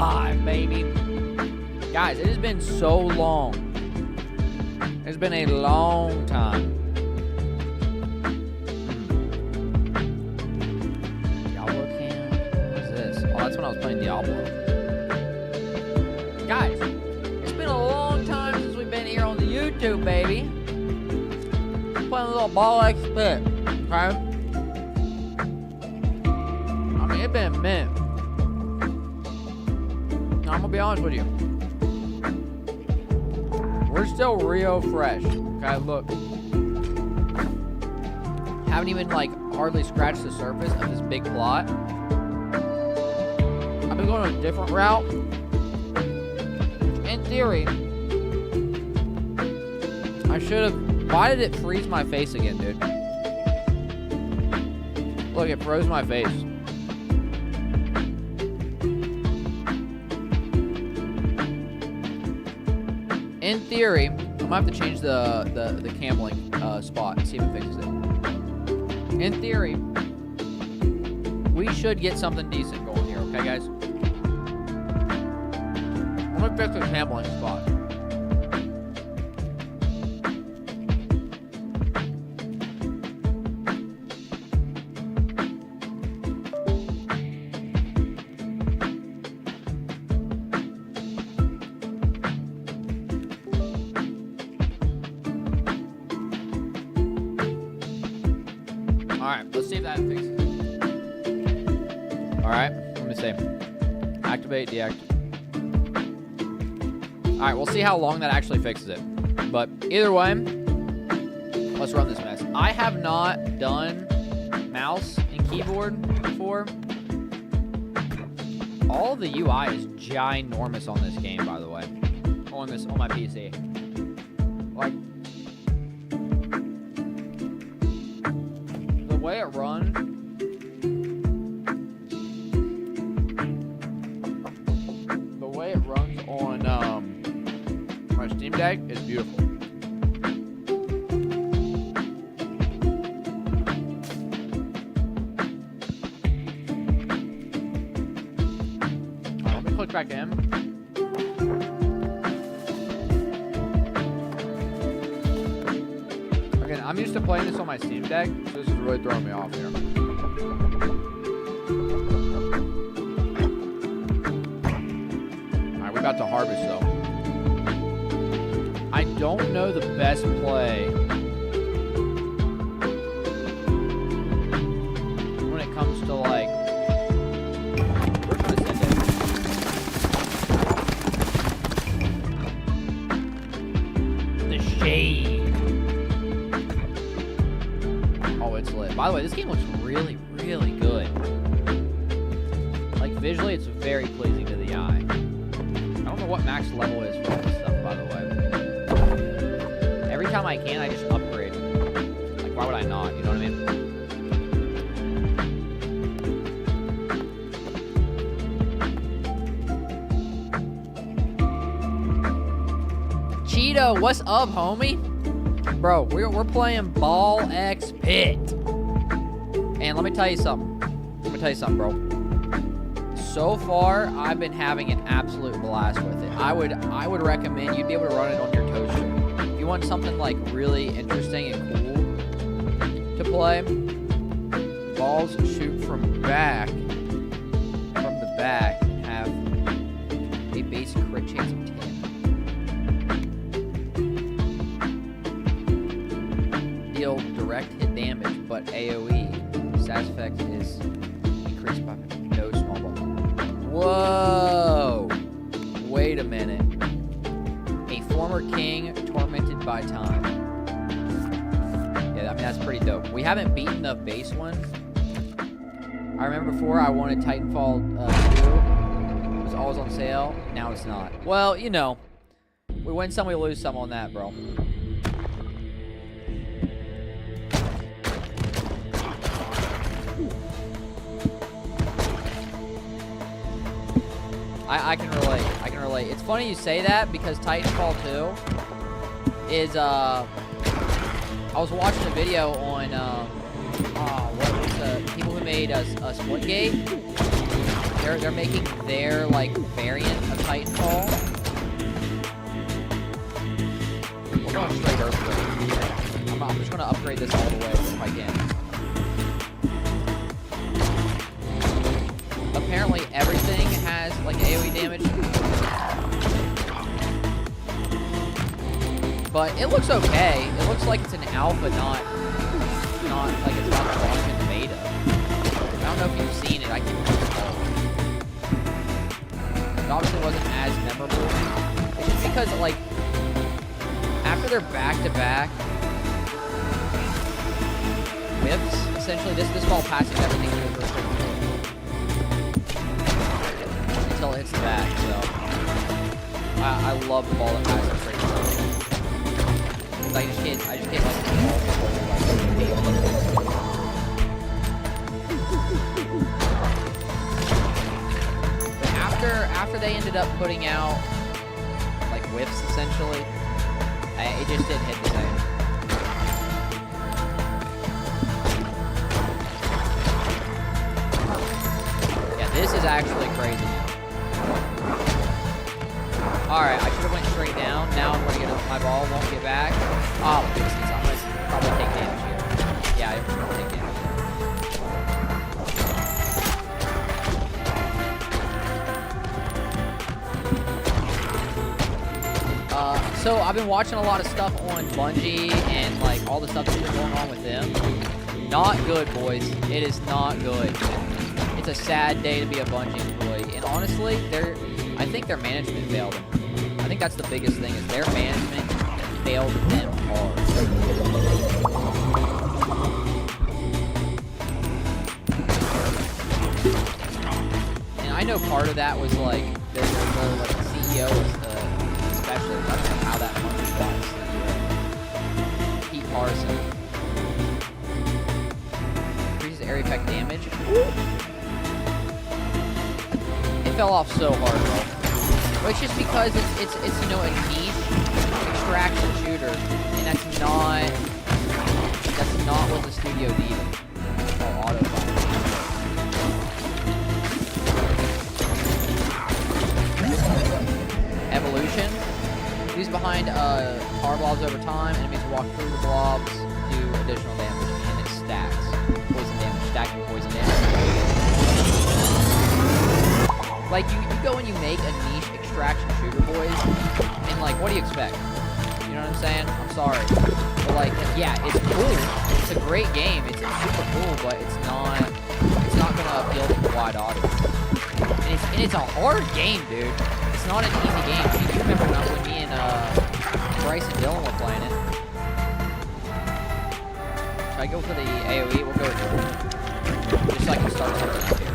alive, baby. Guys, it has been so long. It's been a long time. Diablo cam? What is this? Oh, that's when I was playing Diablo. Guys, it's been a long time since we've been here on the YouTube, baby. Playing a little ballxpit, okay? I mean, it's been a minute. I'm gonna be honest with you. We're still real fresh. Okay, look. Haven't even, like, hardly scratched the surface of this big plot. I've been going a different route. In theory, I should have... Why did it freeze my face again, dude? Look, it froze my face. In theory, I'm gonna have to change the cameling spot and see if it fixes it. In theory, we should get something decent going here, okay, guys? I'm gonna fix the cameling spot. Alright, let's see if that fixes it. Alright, let me see. Activate, deactivate. Alright, we'll see how long that actually fixes it. But either way, let's run this mess. I have not done mouse and keyboard before. All the UI is ginormous on this game, by the way. On my PC. Like, the way it runs, on my Steam Deck is beautiful. Let me click back in. Again, I'm used to playing this on my Steam Deck, so this is really throwing me off here. Alright, we're about to harvest though. I don't know the best play when it comes to, like, we're trying to send it. The shade. Oh, it's lit. By the way, this game looks really, really good. Like, visually, it's very pleasing to the eye. I don't know what max level is for all this stuff, by the way. Every time I can, I just upgrade. Like, why would I not? You know what I mean? Cheeto, what's up, homie? Bro, we're playing ballxpit. And let me tell you something. Bro. So far, I've been having an absolute blast with it. I would recommend you'd be able to run it on your toaster. If you want something, like, really interesting and cool to play, balls shoot from the back, and have a base crit chance of 10. Deal direct hit damage, but AoE status effect is increased by no small ball. Whoa! Wait a minute. A former king tormented by time. Yeah, I mean, that's pretty dope. We haven't beaten the base one. I remember before I wanted Titanfall 2. It was always on sale. Now it's not. Well, you know. We win some, we lose some on that, bro. I can relate. It's funny you say that because Titanfall 2 is, I was watching a video on, what was the people who made Splitgate, They're making their like variant of Titanfall. We're going straight Earthquake. I'm just gonna upgrade this all the way if I can. Apparently everything has like AoE damage. But it looks okay. It looks like it's an alpha, not like it's not launching in the beta. I don't know if you've seen it. I can't recall. It obviously wasn't as memorable. It's just because like after they're back-to-back whips, essentially this ball passes everything through the first until it hits the back. So I love the ball that passes straight through. I just can't like the ball. But after they ended up putting out like whiffs essentially, it just didn't hit the same. Yeah, this is actually crazy now. Alright, I should have went straight down. Now I'm going to get my ball, won't get back. Oh, my goodness, I'm going to probably take damage here. Yeah, I'm going to take damage here. So I've been watching a lot of stuff on Bungie and like all the stuff that's been going on with them. Not good, boys. It is not good. It's a sad day to be a Bungie employee. And honestly, I think their management failed them. I think that's the biggest thing, is their management failed them hard. And I know part of that was like the CEO was especially, I don't know how that money was. Pete Carson. Increases area effect damage. It fell off so hard, bro. Well, it's just because it's you know, a niche extraction shooter, and that's not what the studio needed. It's called autofire. Evolution. These behind tar blobs over time. Enemies walk through the blobs, do additional damage, and it stacks. Poison damage, stacking poison damage. Like you go and you make a niche extraction shooter, boys, and like, what do you expect? You know what I'm saying? I'm sorry, but like, yeah, it's cool. It's a great game. It's super cool, but it's not gonna appeal to the wide audience. And it's a hard game, dude. It's not an easy game. You remember when me and Bryce and Dylan were playing it? Should I go for the AoE? We'll go with it. Just so I can start something up here.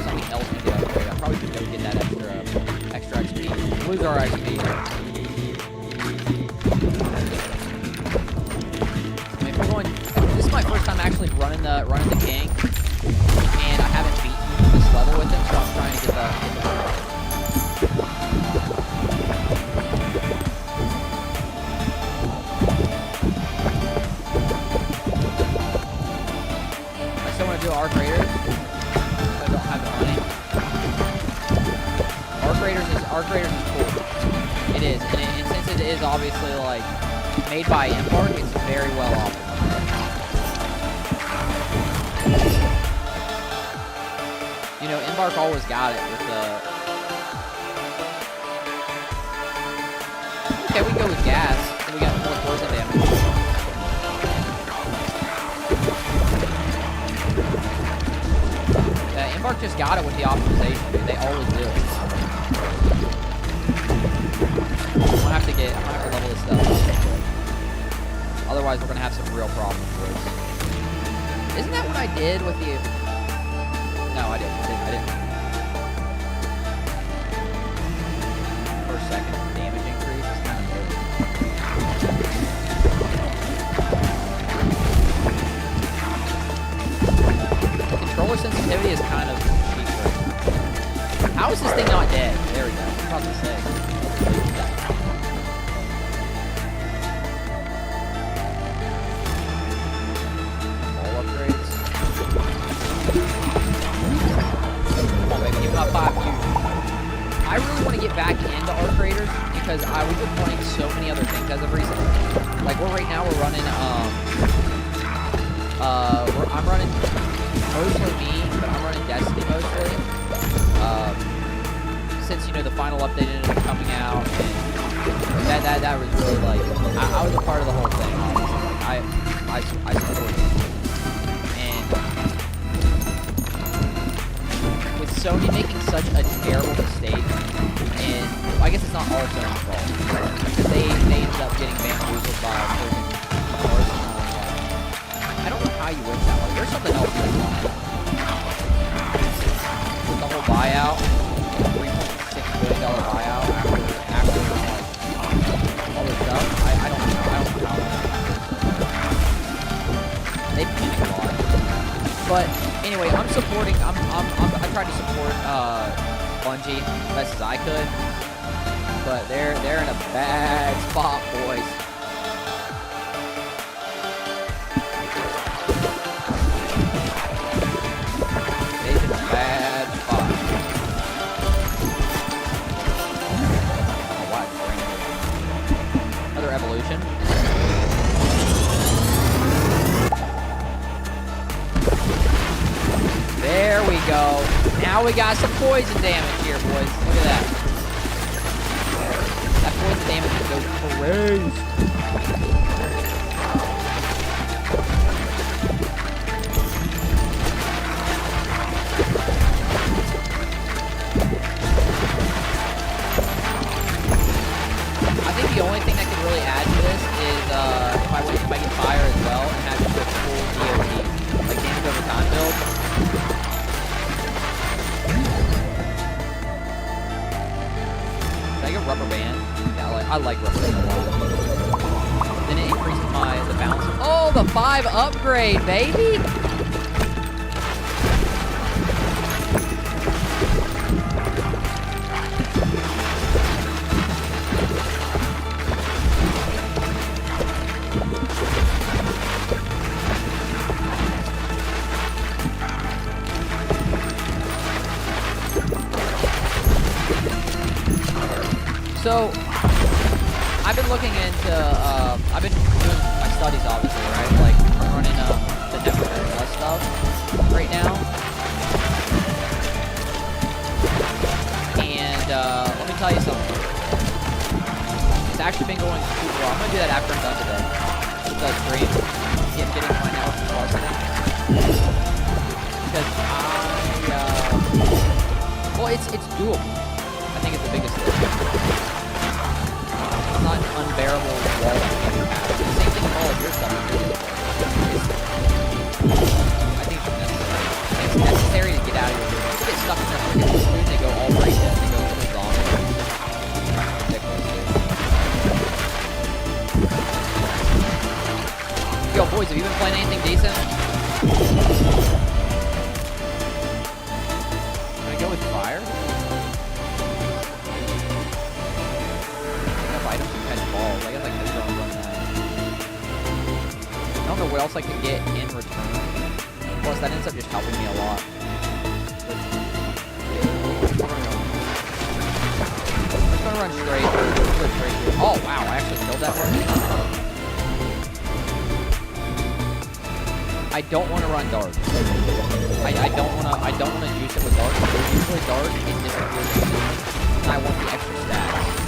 Something else we get upgrade. I probably should go get that extra XP. Lose our XP. I mean, if we're going, this is my first time actually running the king, and I haven't beaten this level with him, so I'm trying to get the I still want to do Arc Raiders. I don't have the money. Arc Raiders is cool. It is, and since it is obviously like made by Embark, it's very well optimized. You know, Embark always got it with the. Okay, we can go with gas. And we got more poison damage. Embark just got it with the optimization, dude. They always do. I'm gonna have to level this stuff. Otherwise, we're gonna have some real problems, boys. Isn't that what I did with the? No, I didn't. Per second damage increase is kind of weird. Controller sensitivity is kind of cheap. How is this thing not dead? There we go. I was about to say. All upgrades. back into Arc Raiders because we've been playing so many other things as of recently. Like we're running I'm running mostly me, but I'm running Destiny mostly. Since the final update ended up coming out, and that was really like I was a part of the whole thing. Honestly. I supported it. And with Sony making such a terrible mistake, and I guess it's not all Sony's fault because they ended up getting bamboozled by Arsenal. I don't know how you win that one. There's something else going on. With the whole buyout, $3.6 billion buyout after all this stuff. I don't know how. They panic a lot. But anyway, I'm supporting. I tried to support Bungie as best as I could, but they're in a bad spot, boys. Bad spot. Oh, wow, another evolution. There we go. Now we got some poison damage here, boys. Look at that. That poison damage goes crazy. The only thing that could really add to this is if I get fire as well and have just a full DOT, like damage over time build. Did I get rubber band? Yeah, I like rubber band a lot. Then it increases the bounce. Oh, the 5 upgrade, baby! So, I've been looking into, I've been doing my studies, obviously, right? Like, I'm running the Network Plus stuff right now. And, let me tell you something. It's actually been going super well. I'm going to do that after I'm done today. With the stream. Getting my Network Plus thing. Because well, it's doable. I think it's the biggest thing. Not an unbearable wall of have. The same thing with all of your stuff. I think it's necessary. It's necessary to get out of here. People get stuck in their freaking food, they go all right dead, they go fully zombie. Ridiculous, dude. Yo, boys, have you been playing anything decent? Can I go with fire? Balls. I guess I could run that. I don't know what else I could get in return. Plus, that ends up just helping me a lot. I'm just gonna run straight. Oh wow! I actually killed that one. I don't want to run dark. I don't want to juice it with dark. Because usually dark it disappears. And I want the extra stats.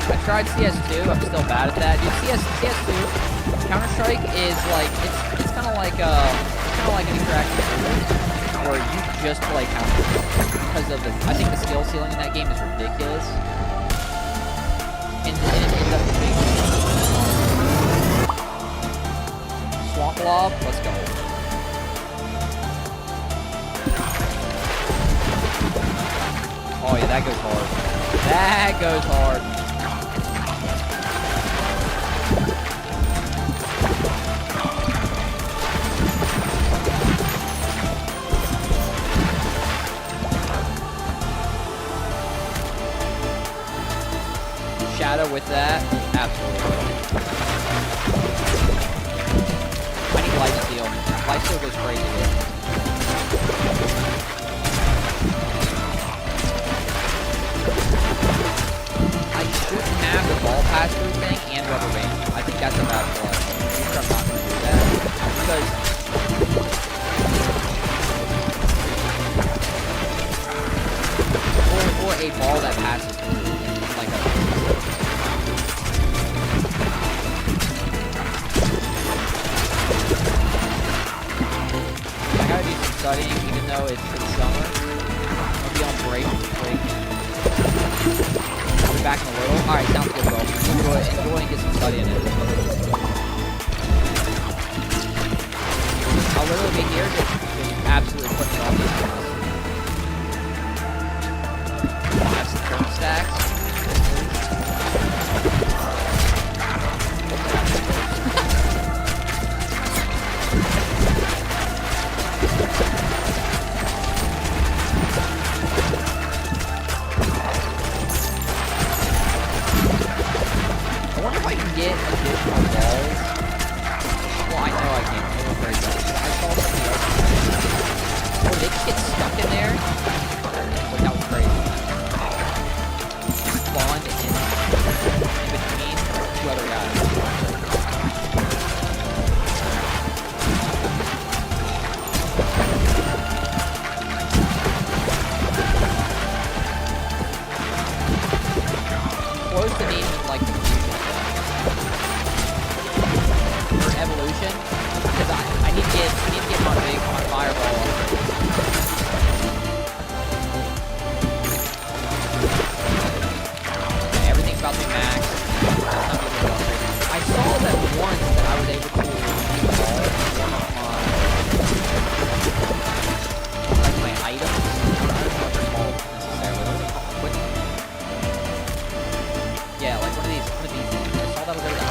I tried CS2, I'm still bad at that. Dude, CS2, Counter-Strike is like, it's kind of like an interactive shooter where you just play Counter-Strike because of I think the skill ceiling in that game is ridiculous. And it ends up being Swamp Lob, let's go. Oh yeah, that goes hard. That goes hard. meta with that. Absolutely. I need lifesteal. Lifesteal goes crazy here. I shouldn't have the ball pass-through thing and rubber band. I think that's a bad play. I'm not going to do that. Because... Or a ball that passes through. Like a... I gotta do some studying, even though it's summer. I'm gonna be on break. I'll be back in a little. Alright, sounds good, bro. Enjoy and get some studying in. I'll literally be here just absolutely putting it on these guys. I have some turn stacks. I wonder if I can get additional balls. Well, I know I can't. I'm very good. I saw somebody else. Oh, they just get stuck in there? Like, that was crazy. Spawned in between two other guys. Close to needing like the fusion or evolution because I need to get my fireball upgrade. Okay, everything's about to be max. I saw that once that I was able to use all one of my items. I don't know what they're called necessarily. What are they called? Yeah, like one of these. I saw that was over there.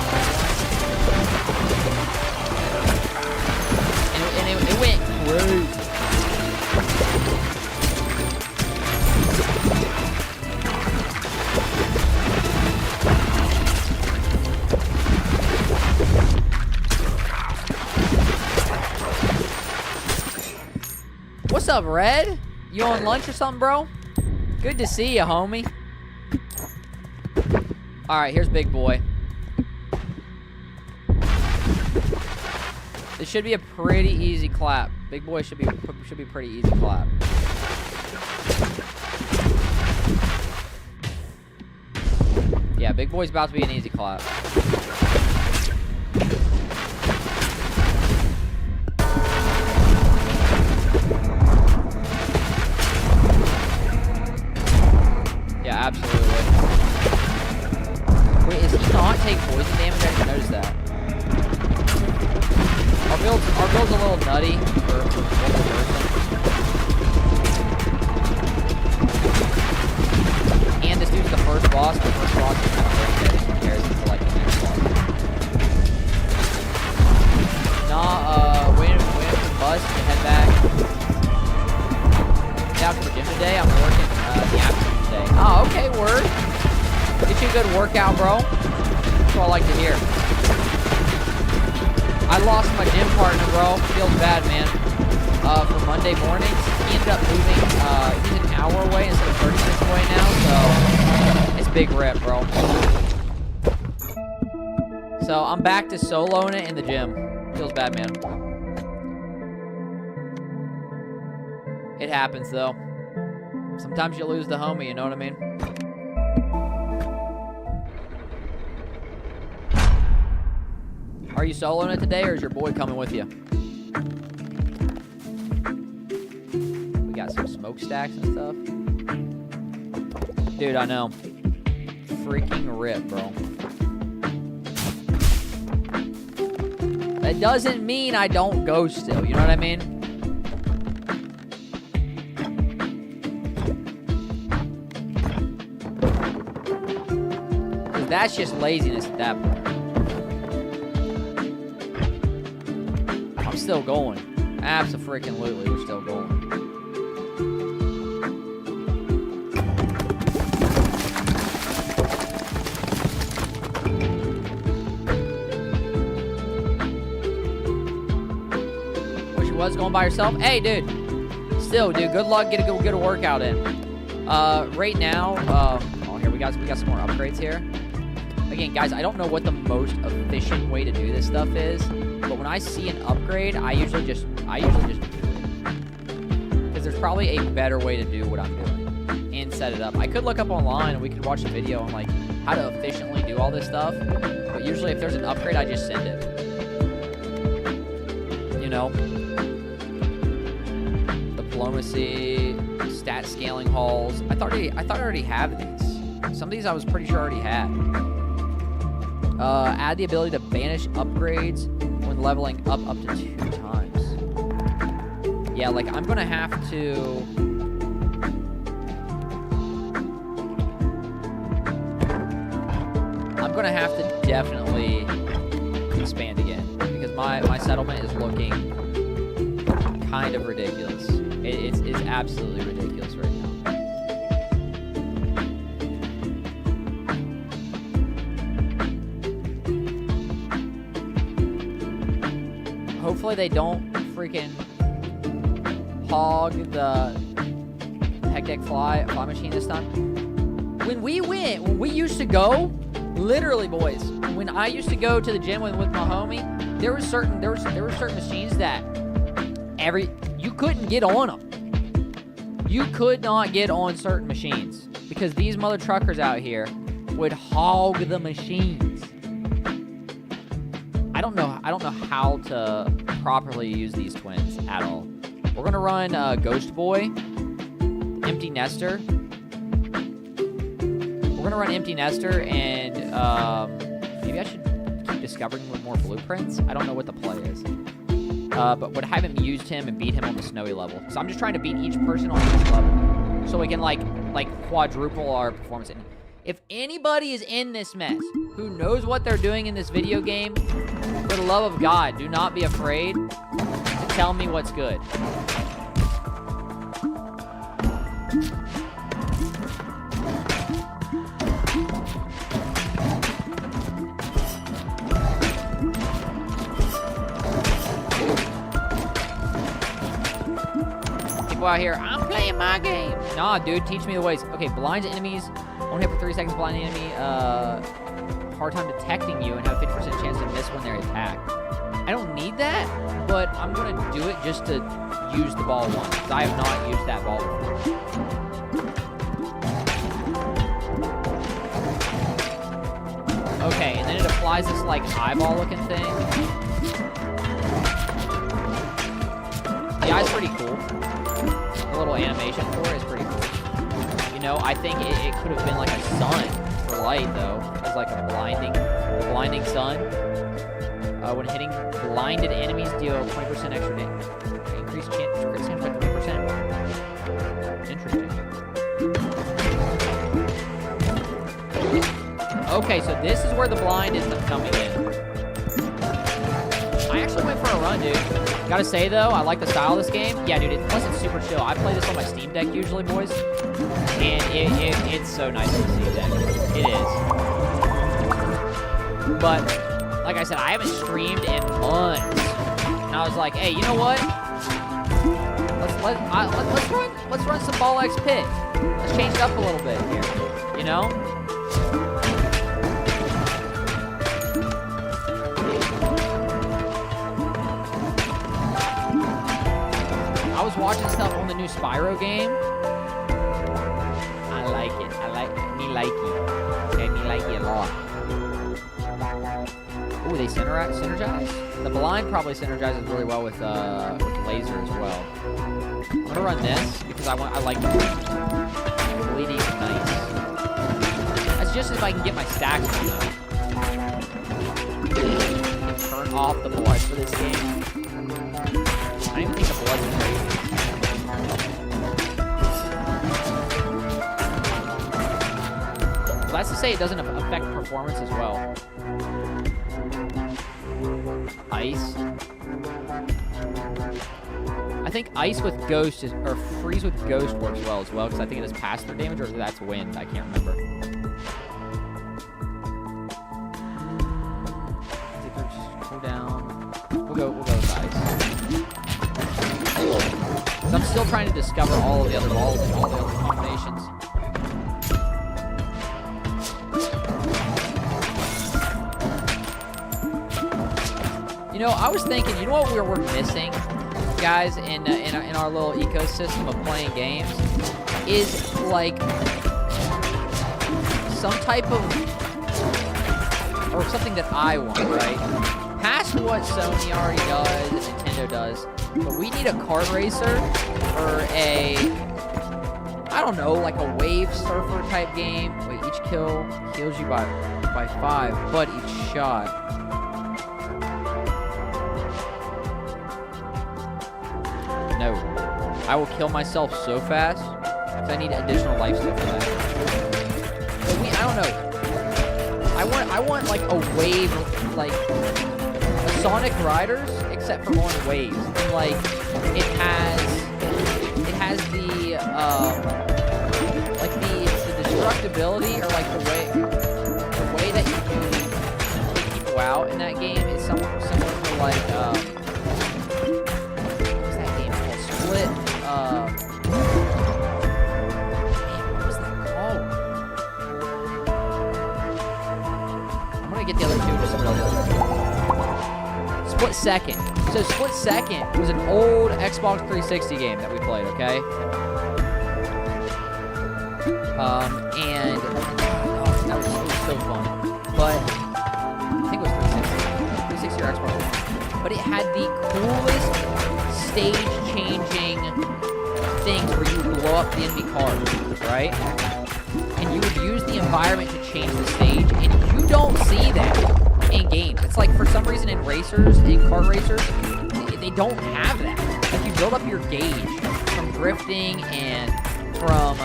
And it went crazy. What's up, Red? You on lunch or something, bro? Good to see you, homie. Alright, here's Big Boy. This should be a pretty easy clap. Big Boy should be pretty easy clap. Yeah, Big Boy's about to be an easy clap. Yeah, absolutely. Wait, is he not take poison damage? I didn't notice that. Our build's a little nutty for one person. And this dude's the first boss. The first boss is kind of brain dead in comparison to like the next boss. Nah, waiting for the bus to head back. Out to the gym today. I'm working the afternoon today. Oh, okay, word. Get you a good workout, bro. That's what I like to hear. I lost my gym partner, bro. Feels bad, man. For Monday mornings, he ended up moving. He's an hour away instead of 30 minutes away now, so it's big rip, bro. So I'm back to soloing it in the gym. Feels bad, man. It happens, though. Sometimes you lose the homie, you know what I mean? Are you soloing it today, or is your boy coming with you? We got some smokestacks and stuff. Dude, I know. Freaking rip, bro. That doesn't mean I don't go still, you know what I mean? That's just laziness at that point. I'm still going. Abso-freaking-lutely, we're still going. buds going by yourself. Hey, dude. Still, dude, good luck. Get a workout in. Right now, oh, here we got some more upgrades here. Again, guys, I don't know what the most efficient way to do this stuff is, but when I see an upgrade, I usually just because there's probably a better way to do what I'm doing and set it up. I could look up online and we could watch a video on like how to efficiently do all this stuff, but usually if there's an upgrade, I just send it. You know, diplomacy, stat scaling halls. I thought I already have these. Some of these I was pretty sure I already had. Add the ability to banish upgrades when leveling up to 2 times. Yeah, like I'm gonna have to. I'm gonna have to definitely expand again because my settlement is looking kind of ridiculous. It's absolutely ridiculous right now. Hopefully they don't freaking hog the hectic fly machine this time. When we used to go, literally, boys, when I used to go to the gym with my homie, there were certain machines that you couldn't get on them. You could not get on certain machines because these mother truckers out here would hog the machines. I don't know how to properly use these twins at all. We're gonna run Ghost Boy, Empty Nester. We're gonna run Empty Nester, and maybe I should keep discovering more blueprints. I don't know what the play is, but would have him used him and beat him on the snowy level. So I'm just trying to beat each person on each level, so we can like quadruple our performance. And if anybody is in this mess who knows what they're doing in this video game, for the love of God, do not be afraid to tell me what's good. People out here, I'm playing my game. Nah, dude, teach me the ways. Okay, blinds enemies. Only hit for 3 seconds, blind the enemy. Hard time detecting you and have a 50% chance to miss when they're attacked. I don't need that, but I'm going to do it just to use the ball once, because I have not used that ball before. Okay, and then it applies this, like, eyeball-looking thing. The eye's pretty cool. The little animation for it is pretty cool. You know, I think it could have been, like, a sun for light, though. It's like a blinding sun. When hitting blinded enemies, deal 20% extra damage. Increase chance by 20%. Interesting. Okay, so this is where the blind is coming in. I actually went for a run, dude. Gotta say, though, I like the style of this game. Yeah, dude, plus it's super chill. I play this on my Steam Deck usually, boys. And it's so nice on the Steam Deck. It is. But, like I said, I haven't streamed in months. And I was like, hey, you know what? Let's run some ballxpit. Let's change it up a little bit here. You know? I was watching stuff on the new Spyro game. I like it. Me like it. Okay, me like it a lot. Ooh, they synergize? The blind probably synergizes really well with laser as well. I'm gonna run this because I like the bleeding nice. That's just if I can get my stacks on though. Turn off the blood for this game. I didn't even think the blood was crazy. Well, that's to say it doesn't affect performance as well. Ice. I think ice with ghost or freeze with ghost works well as well, because I think it is pass-through damage, or that's wind. I can't remember. Go down. We'll go with ice. trying to discover all of the other balls and all the other combinations. You know, I was thinking, you know what we're missing, guys, in our little ecosystem of playing games, is like some type of, or something that I want, right? Past what Sony already does and Nintendo does, but we need a kart racer or a, I don't know, like a wave surfer type game. Wait, each kill heals you by 5, but each shot. No, I will kill myself so fast because I need additional life stuff for that. But I don't know. I want like a wave, like a Sonic Riders, except for more in waves. And like it has the like the destructibility, or like the way that you can take people out in that game is somewhat similar to like what's that game called? Split. What was that called? I'm gonna get the other two just really. Split Second. So Split Second was an old Xbox 360 game that we played, okay? And that was so fun. But I think it was 360 or Xbox One. But it had the coolest stage-changing things where you would blow up the enemy cars, right? And you would use the environment to change the stage, and you don't see that in games. It's like, for some reason, in racers, in kart racers, they don't have that. Like, you build up your gauge from drifting and from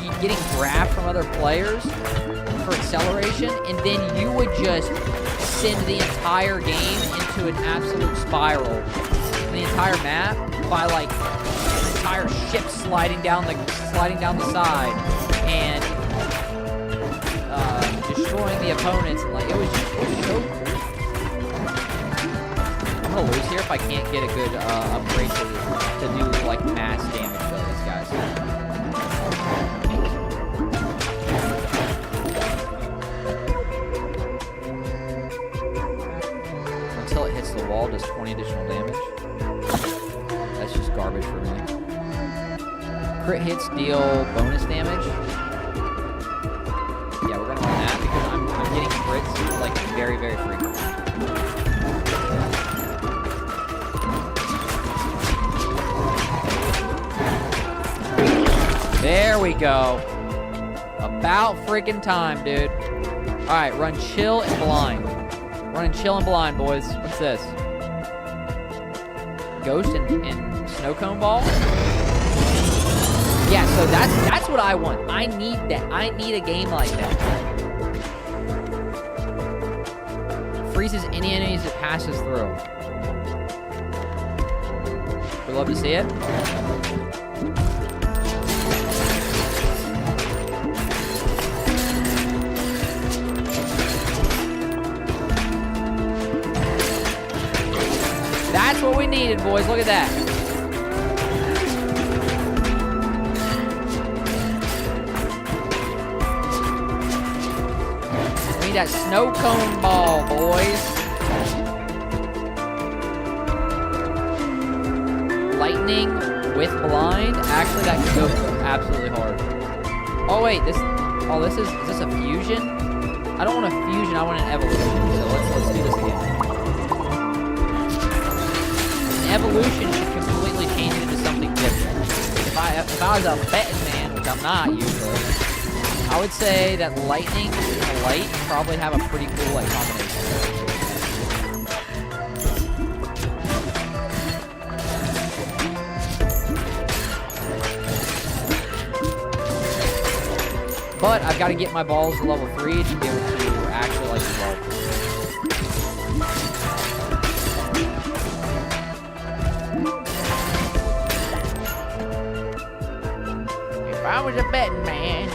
you getting grabbed from other players for acceleration, and then you would just send the entire game into an absolute spiral. The entire map by like an entire ship sliding down the side and destroying the opponents. And like it was so cool. I'm gonna lose here if I can't get a good upgrade to do like mass damage to these guys. Until it hits the wall, does 20 additional damage. That's just garbage for me. Crit hits deal bonus damage. Yeah, we're gonna run that because I'm getting crits like very, very frequently. There we go. About freaking time, dude. All right, run chill and blind. Running chill and blind, boys. What's this? Ghost and snow cone ball? Yeah, so that's what I want. I need that. I need a game like that. Freezes any enemies it passes through. We'd love to see it. That's what we needed, boys. Look at that. We need that snow cone ball, boys. Lightning with blind. Actually, that could go absolutely hard. Oh wait, is this a fusion? I don't want a fusion. I want an evolution. So let's do this again. Evolution should completely change it into something different. If I was a betting man, which I'm not usually, I would say that lightning and light probably have a pretty cool like combination. But I've got to get my balls to level 3 to be able to actually like evolve. If I was a betting man.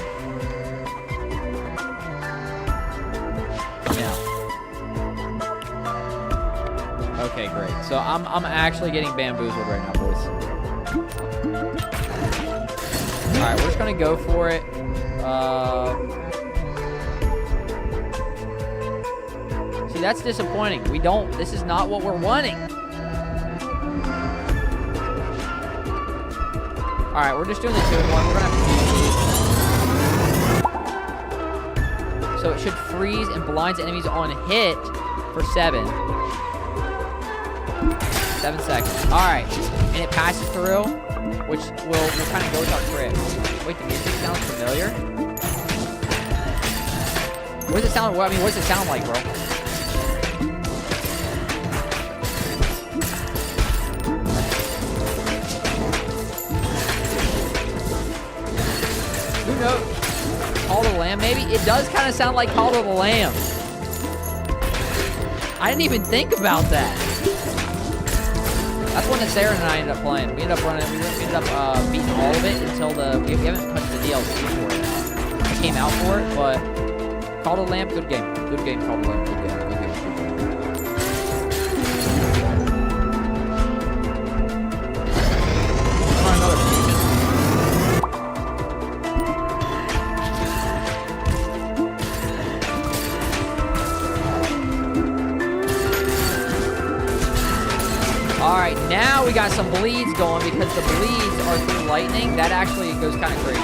Okay, great. So I'm actually getting bamboozled right now, boys. All right, we're just gonna go for it. See, that's disappointing. This is not what we're wanting. All right, we're just doing the 2-in-1. We're gonna have to do. So it should freeze and blinds enemies on hit for 7 seconds. All right, and it passes through, which will kind of go with our crit. Wait, the music sounds familiar. What does it sound? What does it sound like, bro? Who knows? Call to the Lamb, maybe? It does kind of sound like Call to the Lamb. I didn't even think about that. That's one that Sarah and I ended up playing. We ended up beating all of it until we haven't touched the DLC for it. It came out for it, but Call to the Lamb, good game. Good game, Call to the Lamb, good game. Another fusion. Alright, now we got some bleeds going because the bleeds are through lightning. That actually goes kind of crazy.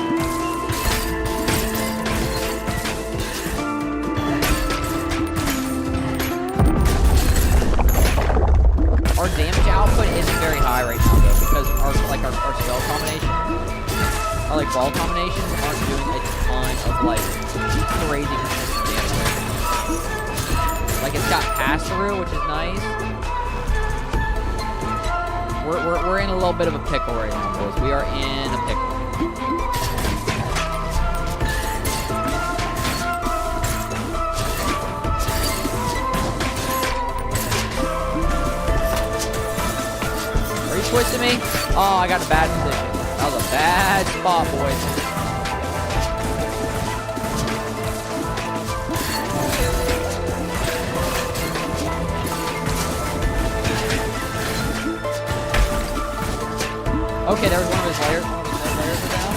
Our damage output isn't very high right now though because our spell combinations, our ball combinations aren't doing a ton of crazy consistent damage. Like it's got pass through, which is nice. We're in a little bit of a pickle right now, boys. We are in a pickle. Are you twisting me? Oh, I got a bad position. That was a bad spot, boys. Okay, there was one of his layers. One of his layers are down.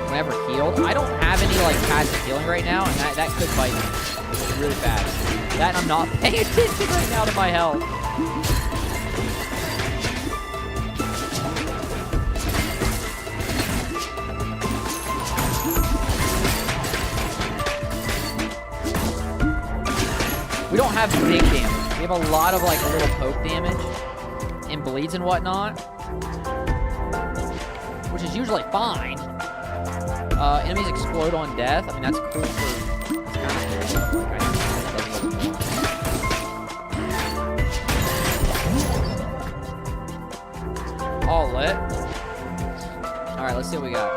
Whenever healed. I don't have any passive healing right now, and that could bite me really fast. That and I'm not paying attention right now to my health. We don't have big damage. We have a lot of little poke damage and bleeds and whatnot, which is usually fine. Enemies explode on death. I mean, that's cool for. It's kind of cool. All lit. All right, let's see what we got.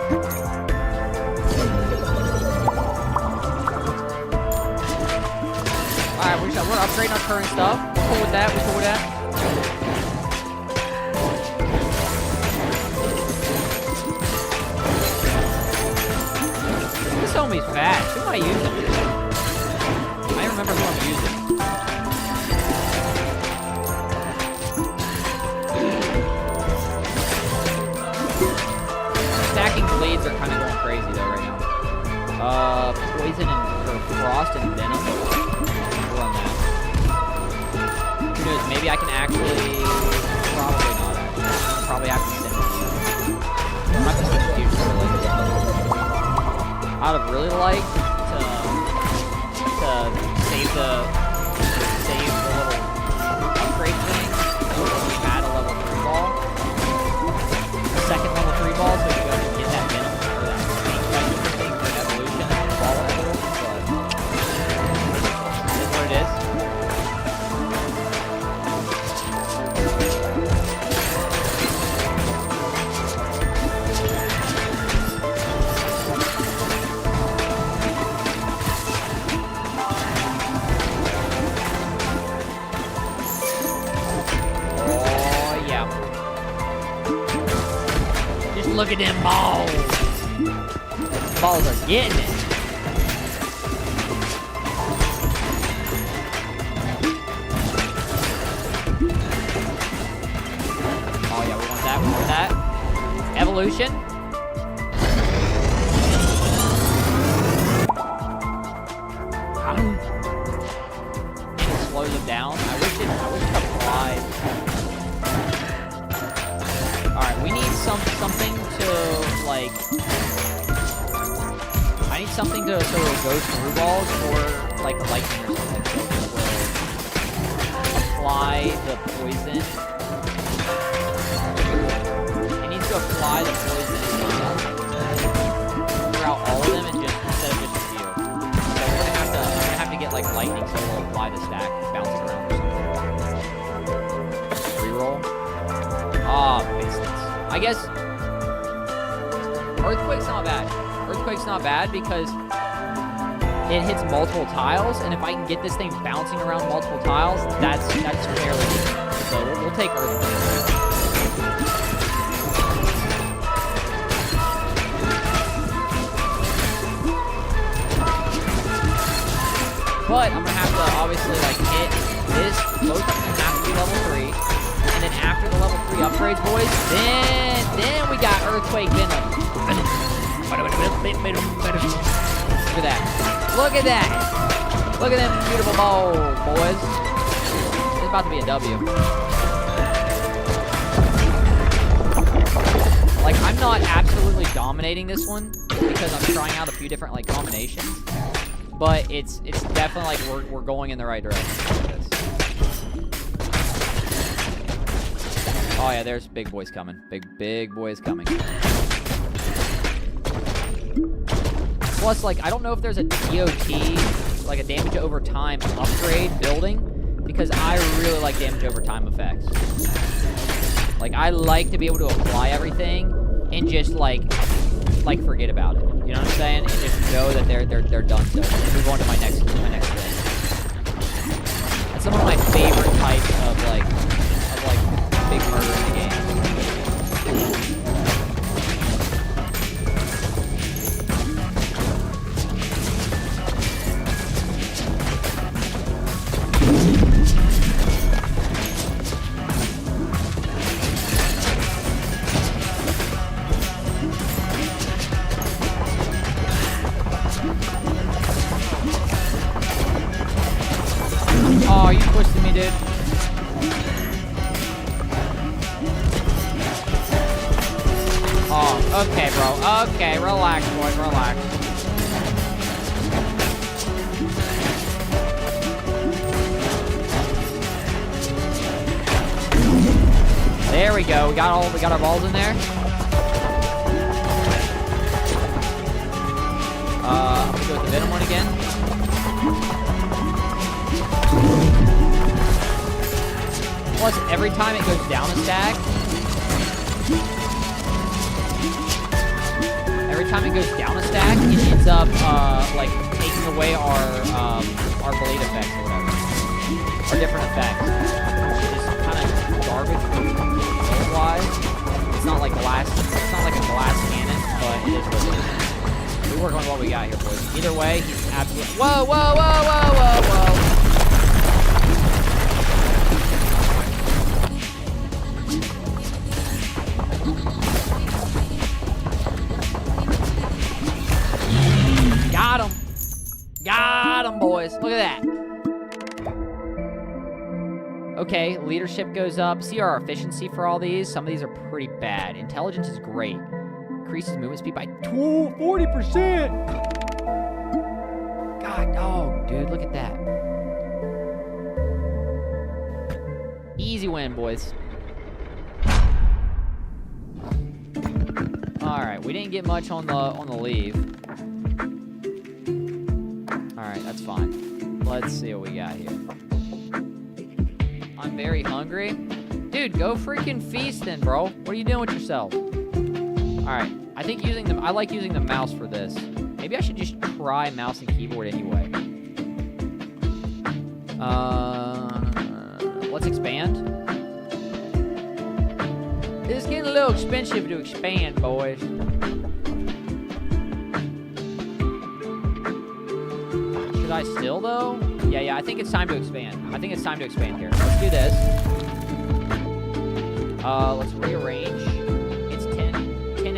Alright, we're upgrading our current stuff. We're cool with that. We're cool with that. This homie's fast. Who am I using? I don't remember who I'm using. Stacking blades are kind of going crazy though right now. Poison and frost and venom. On that. Who knows? Maybe I can actually. Probably not. Actually, I'll probably have to send it to you. I'm not gonna send it to you. I'd have really liked to save the little upgrade thing. We had a level 3 ball, a second level 3 ball, so we could go and get that venom or that thing for evolution, ball evolution. But what it is. Oh yeah. Just look at them balls. Balls are getting it. solution. It slows them down. I wish it applied. Alright, we need something to, like... I need something to sort of go through balls or, like, lightning or something that will apply the poison. It needs to apply the poison throughout all of them and just instead of just a few. So we're gonna have to get like lightning so we'll apply the stack, bounce it around or something. Reroll. Ah, business. I guess Earthquake's not bad. Earthquake's not bad because it hits multiple tiles, and if I can get this thing bouncing around multiple tiles, that's fairly good. So we'll take Earthquake. But I'm gonna have to obviously like hit this. Both of them have to be level 3, and then after the level 3 upgrades, boys, then we got Earthquake Venom. Look at that! Look at that! Look at them beautiful balls, boys. It's about to be a W. Like I'm not absolutely dominating this one because I'm trying out a few different like combinations. But it's definitely like we're going in the right direction. Oh yeah, there's big boys coming. Big boys coming. Plus, like I don't know if there's a DOT, like a damage over time upgrade building, because I really like damage over time effects. Like I like to be able to apply everything and just like forget about it. You know what I'm saying? And just know that they're done. So move on to my next thing. That's some of my favorite types of like big murder in the game. Oh, you twisted me, dude. Oh, okay, bro. Okay, relax, boys, relax. There we go. We got our balls in there. I'm gonna go with the Venom one again. Plus, every time it goes down a stack, it ends up like taking away our blade effects or whatever, or different effects. It's kind of garbage wise. It's not like glass. It's not like a glass cannon, but it is what it is. We work on what we got here, boys. Either way, he's absolutely. Whoa, whoa, whoa, whoa, whoa, whoa. Got him. Got him, boys. Look at that. Okay, leadership goes up. See our efficiency for all these? Some of these are pretty bad. Intelligence is great. Increases movement speed by 40%. God, oh, dude, look at that. Easy win, boys. All right, we didn't get much on the leave. All right, that's fine. Let's see what we got here. I'm very hungry. Dude, go freaking feast then, bro. What are you doing with yourself? All right, I think I like using the mouse for this. Maybe I should just try mouse and keyboard anyway. Let's expand. It's getting a little expensive to expand, boys. Should I still, though? Yeah, I think it's time to expand. I think it's time to expand here. Let's do this. Let's rearrange. It's 10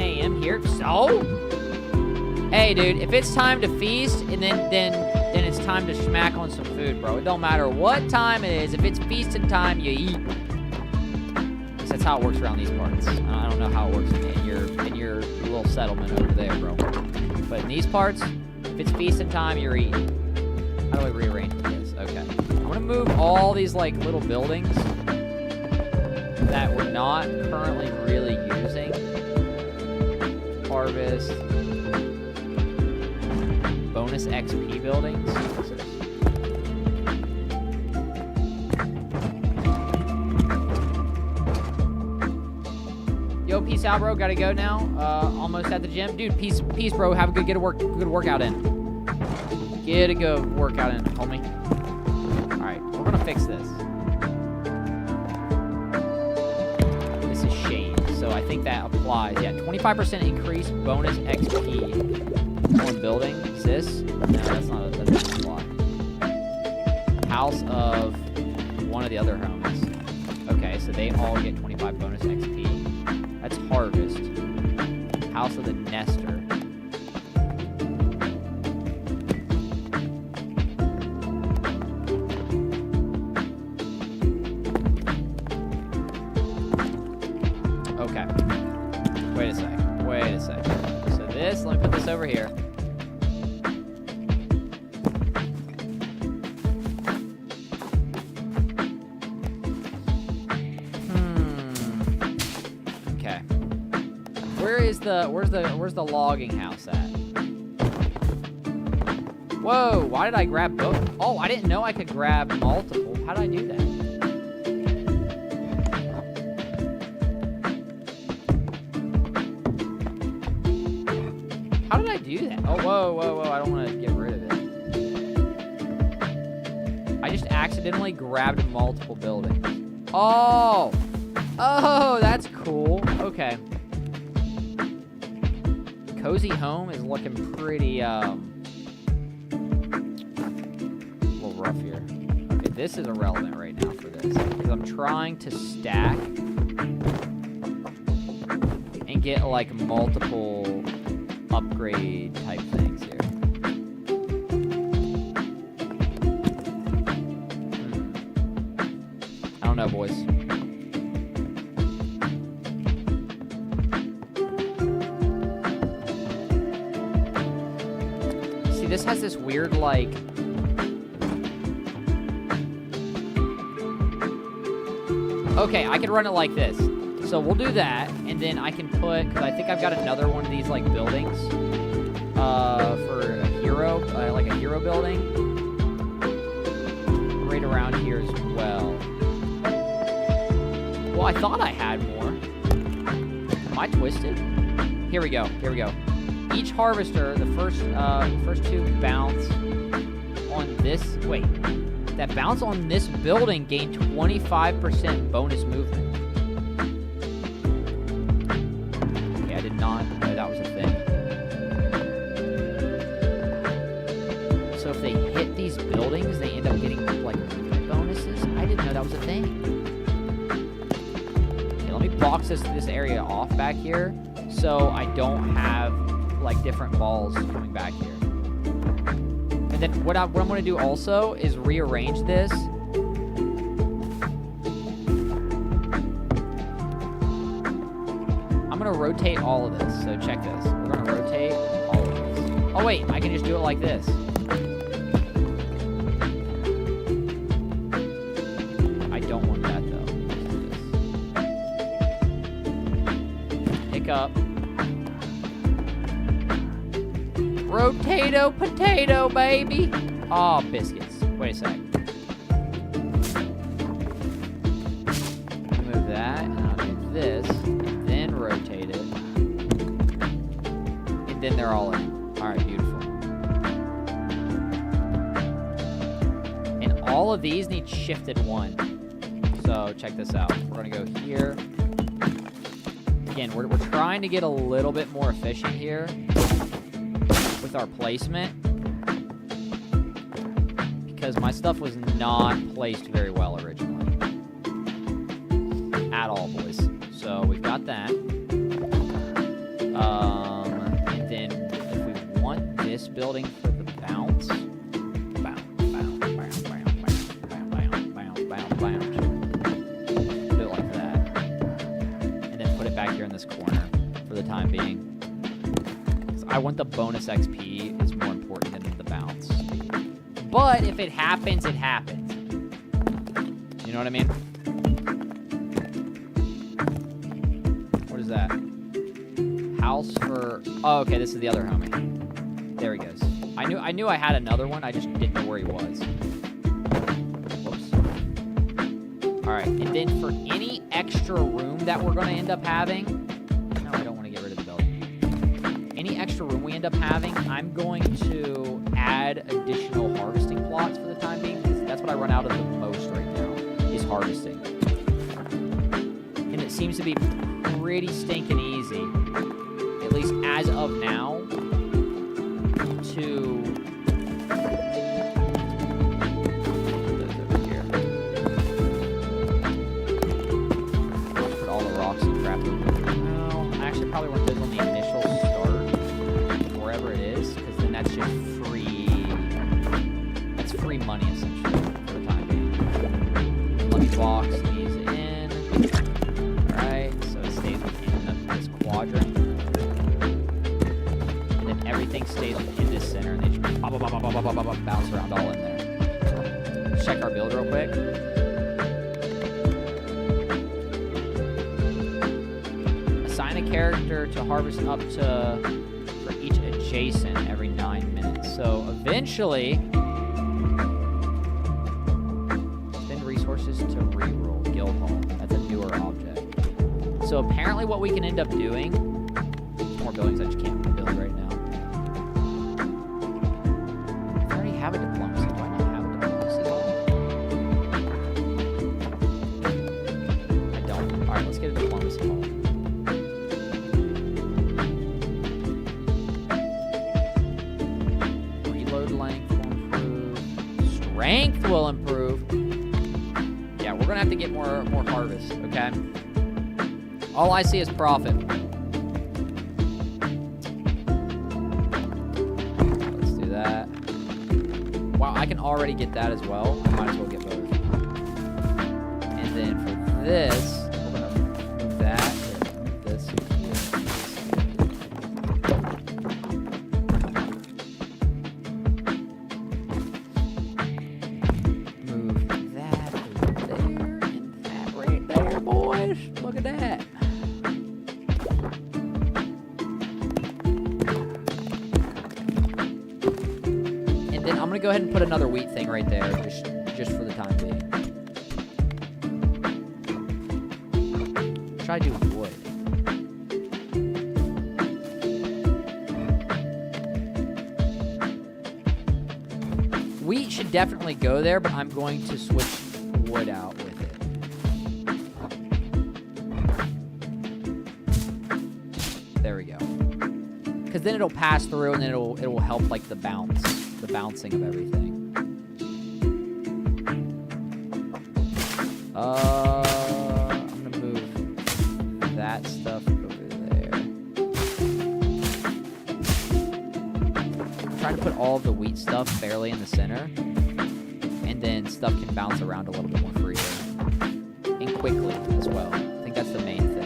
a.m. here. So? Hey, dude, if it's time to feast, and then it's time to smack on some food, bro. It don't matter what time it is. If it's feasting time, you eat. That's how it works around these parts. I don't know how it works in your little settlement over there, bro. But in these parts, if it's feasting time, you're eating. How do I rearrange this? Okay. I'm gonna move all these like little buildings that we're not currently really using. Harvest. Bonus XP buildings. Yo, peace out, bro. Gotta go now. Almost at the gym. Dude, peace, bro. Have a good workout in. Get a good workout in, homie. Alright, we're gonna fix this. This is shade, so I think that applies. Yeah, 25% increase bonus XP on building. Is this? No, that doesn't apply. House of one of the other homies. Okay, so they all get 25 bonus XP. That's harvest. House of the Nester. Okay. Wait a sec. So this, let me put this over here. Where's the logging house at? Whoa, why did I grab both? Oh, I didn't know I could grab multiple. How did I do that? How did I do that? Oh, whoa, I don't want to get rid of it. I just accidentally grabbed multiple buildings. Oh, that's cool. Okay. Cozy home is looking pretty, a little rough here. Okay, this is irrelevant right now for this, because I'm trying to stack and get, like, multiple upgrade type things here. I don't know, boys. This has this weird, like... Okay, I can run it like this. So we'll do that, and then I can put... Because I think I've got another one of these, like, buildings. For a hero, like a hero building. Right around here as well. Well, I thought I had more. Am I twisted? Here we go. Each harvester, the first two bounce on this. Wait, that bounce on this building gained 25% bonus movement. Okay, I did not know that was a thing. So if they hit these buildings, they end up getting like movement bonuses. I didn't know that was a thing. Okay, let me box this area off back here so I don't have like different balls coming back here. And then what I'm going to do also is rearrange this. I'm going to rotate all of this. So check this. We're going to rotate all of this. Oh wait, I can just do it like this. I don't want that though. Pick up. Rotato potato, baby. Oh, biscuits. Wait a sec. Move that, and I'll do this, and then rotate it. And then they're all in. Alright, beautiful. And all of these need shifted 1. So, check this out. We're gonna go here. Again, we're trying to get a little bit more efficient here with our placement, because my stuff was not placed very well originally at all, boys. So we've got that. this building for the bounce. Bounce, bounce, bounce, bounce, bounce, bounce, bounce, bounce. Put it like that. And then put it back here in this corner for the time being. I want the bonus XP is more important than the bounce. But if it happens, it happens. You know what I mean? What is that? House for... Oh, okay, this is the other homie. There he goes. I knew I had another one. I just didn't know where he was. Whoops. All right, and then for any extra room that we're going to end up having... No, I don't want to get rid of the building. Any extra room we end up having, I'm going to add additional harvesting plots for the time being, because that's what I run out of the most right now, is harvesting. And it seems to be pretty stinking easy, at least as of now, to... Put those over here. Put all the rocks and crap over there. No, I actually probably want those on the initial start, wherever it is, because then that's just free... That's free money, essentially, for the time being. Let me box these in. Alright, so it stays within this quadrant. And then everything stays within this center, and they just bounce around all in there. Let's check our build real quick. Assign a character to harvest up to for each adjacent every 9 minutes. So eventually, spend resources to reroll guild hall. That's a newer object. So apparently, what we can end up doing, more buildings I just can't build right now. I already have a diplomacy. Do I not have a diplomacy hall? I don't. All right, let's get a diplomacy hall. Length will improve. Strength will improve. Yeah, we're gonna have to get more harvest, okay? All I see is profit. Let's do that. Wow, I can already get that as well. I might as well get both. And then for this, we're gonna move that. Move this here. Look at that. And then I'm going to go ahead and put another wheat thing right there, just for the time being. Try to do wood. Wheat should definitely go there, but I'm going to switch wood out with it. There we go. Because then it'll pass through, and then it will help like the bouncing of everything. I'm gonna move that stuff over there. I'm trying to put all of the wheat stuff fairly in the center, and then stuff can bounce around a little bit more freely and quickly as well. I think that's the main thing.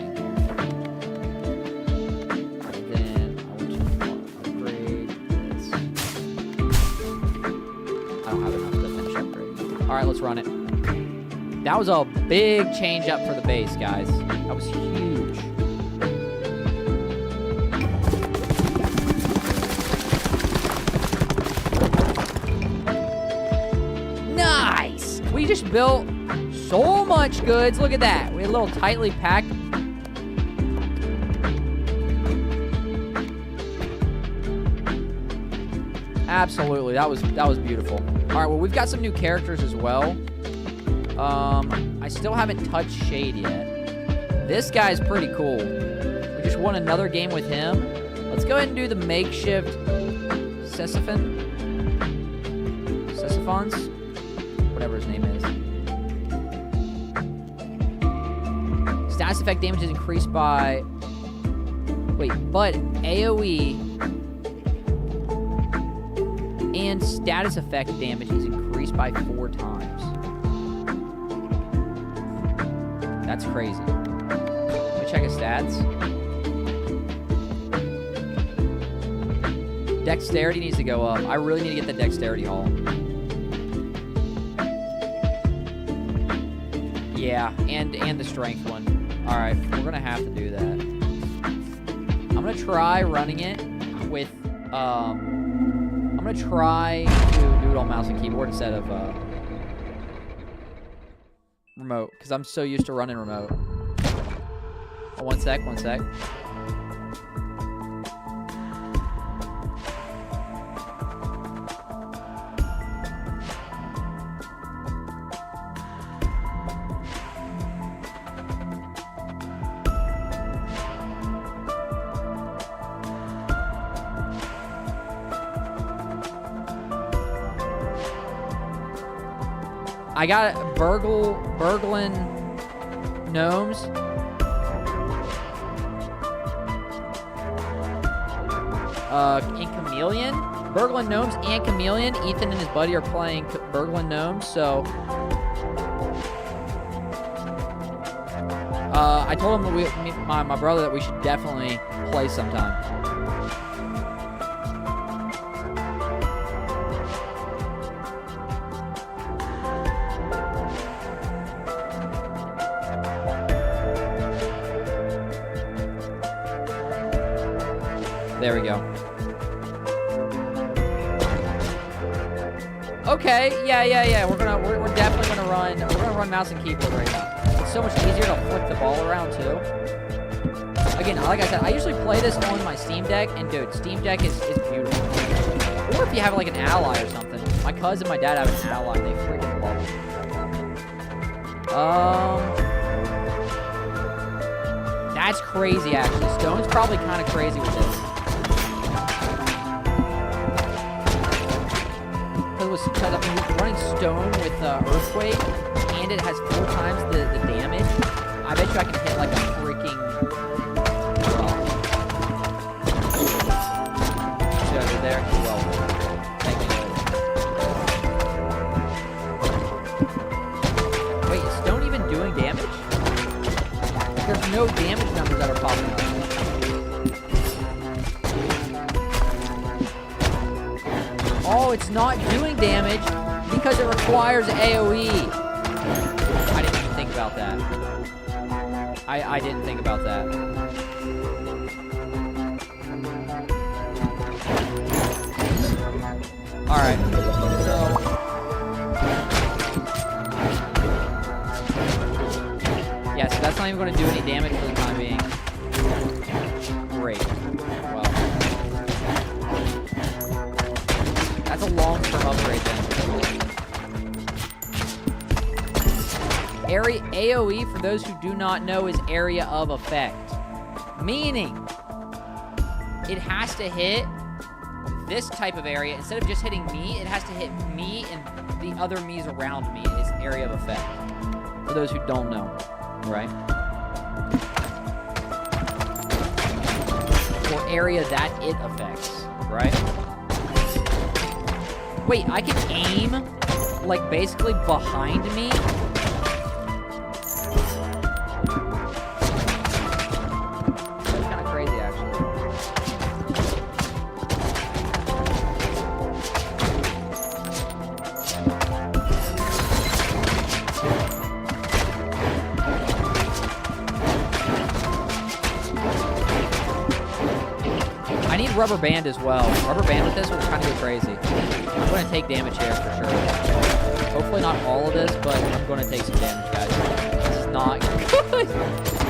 All right, let's run it. That was a big change up for the base, guys. That was huge. Nice! We just built so much goods. Look at that. We had a little tightly packed. Absolutely, that was beautiful. All right, well, we've got some new characters as well. I still haven't touched Shade yet. This guy's pretty cool. We just won another game with him. Let's go ahead and do the makeshift Sisyphons, whatever his name is. Status effect damage is increased by... Wait, but AoE... and status effect damage is increased by 4 times. That's crazy. Let me check his stats. Dexterity needs to go up. I really need to get the dexterity haul. Yeah, and the strength one. All right, we're gonna have to do that. I'm gonna try running it with. I'm gonna try to do it on mouse and keyboard instead of remote, because I'm so used to running remote. Oh, one sec. I got burgling gnomes. And chameleon. Burgling gnomes and chameleon. Ethan and his buddy are playing burgling gnomes, so I told him that my brother that we should definitely play sometime. There we go. Okay, yeah. We're definitely gonna run mouse and keyboard right now. It's so much easier to flip the ball around too. Again, like I said, I usually play this on my Steam Deck, and dude, Steam Deck is beautiful. Or if you have like an ally or something. My cousin and my dad have an ally, and they freaking love it. That's crazy actually. Stone's probably kind of crazy with this. Because I'm running stone with earthquake, and it has 4 times the damage. I bet you I can hit like a freaking rock. See over there? Well, thank you. Wait, is stone even doing damage? There's no damage numbers that are popping up. Oh, it's not doing damage because it requires AoE. I didn't even think about that. I didn't think about that. Alright, so... yeah, so that's not even going to do any damage for the time being. Great. Well... that's a long-term upgrade then. AoE, for those who do not know, is area of effect. Meaning, it has to hit this type of area. Instead of just hitting me, it has to hit me and the other me's around me. It's area of effect. For those who don't know, right? Or area that it affects, right? Wait, I can aim, like, basically behind me? That's kind of crazy, actually. I need rubber band as well. Rubber band with this will kind of go crazy. I'm going to take damage here for sure. Hopefully not all of this, but I'm going to take some damage, guys. This is not good.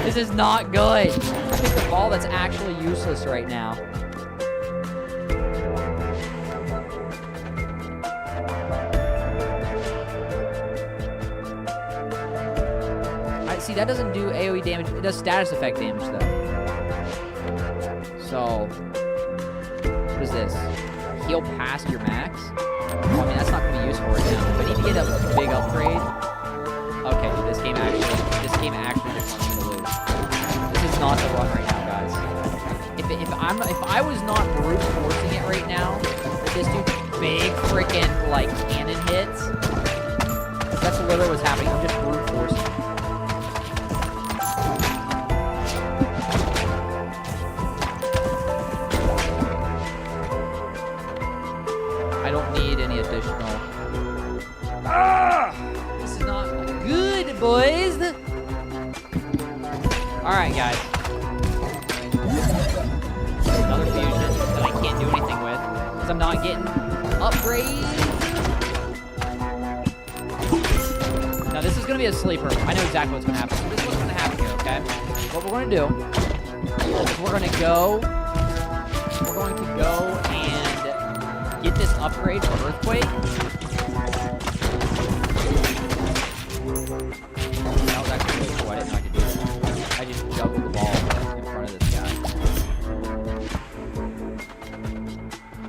This is not good. I think the ball that's actually useless right now. See, that doesn't do AoE damage. It does status effect damage, though. So, what is this? Heal past your max? Well, I mean, that's not going to be useful right now. But I need to get a big upgrade. Okay, dude, this game actually just wants me to lose. This is not the run right now, guys. If I was not brute forcing it right now, with this dude's big freaking Alright, guys. Another fusion that I can't do anything with because I'm not getting upgrades. Now, this is going to be a sleeper. I know exactly what's going to happen. So this is what's going to happen here, okay? What we're going to do is we're going to go and get this upgrade for Earthquake. That was actually really cool. I didn't know I could do that. I just juggled the ball in front of this guy.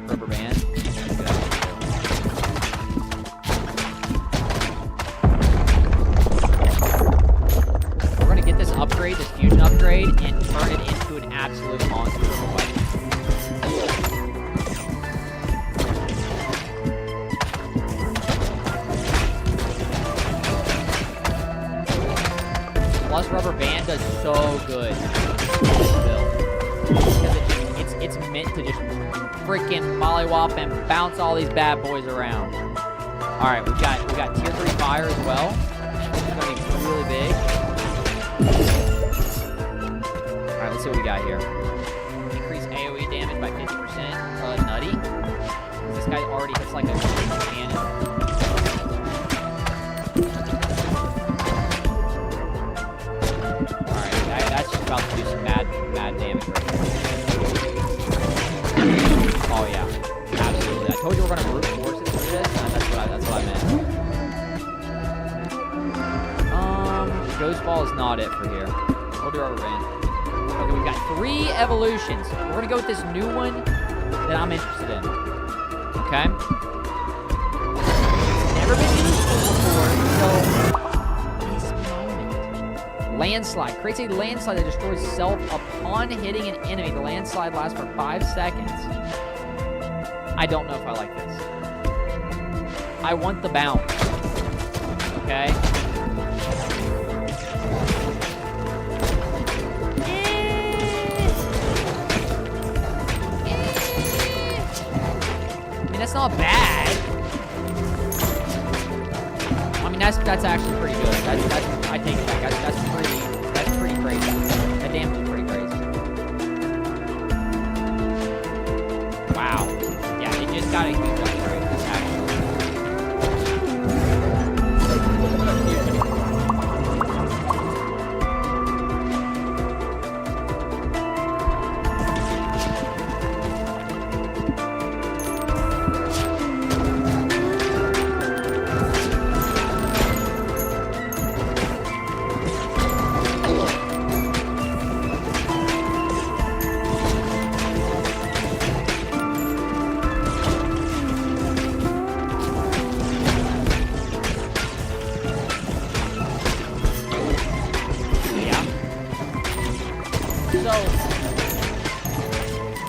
Rubber band. We're going to get this upgrade, this fusion upgrade, and turn it into an absolute monster of a weapon. Plus, rubber band does so good in this build because it's meant to just freaking mollywop and bounce all these bad boys around. All right, we got tier 3 fire as well. This is gonna be really big. All right, let's see what we got here. Increase AOE damage by 50%. Nutty. This guy already hits like a cannon. That's just about to do some mad damage right here. Oh yeah, absolutely. I told you we're gonna brute force it through this, and that's what I meant. Ghost Ball is not it for here. We'll do Rubber Band. Okay, we've got 3 evolutions. We're gonna go with this new one that I'm interested in. Okay. Never been used before, so. Landslide. Creates a landslide that destroys self upon hitting an enemy. The landslide lasts for 5 seconds. I don't know if I like this. I want the bounce. Okay? I mean, that's not bad. I mean, that's actually pretty good. That's I take it back. That's pretty crazy. That damage is pretty crazy. Wow. Yeah, it just got a huge upgrade. That's actually.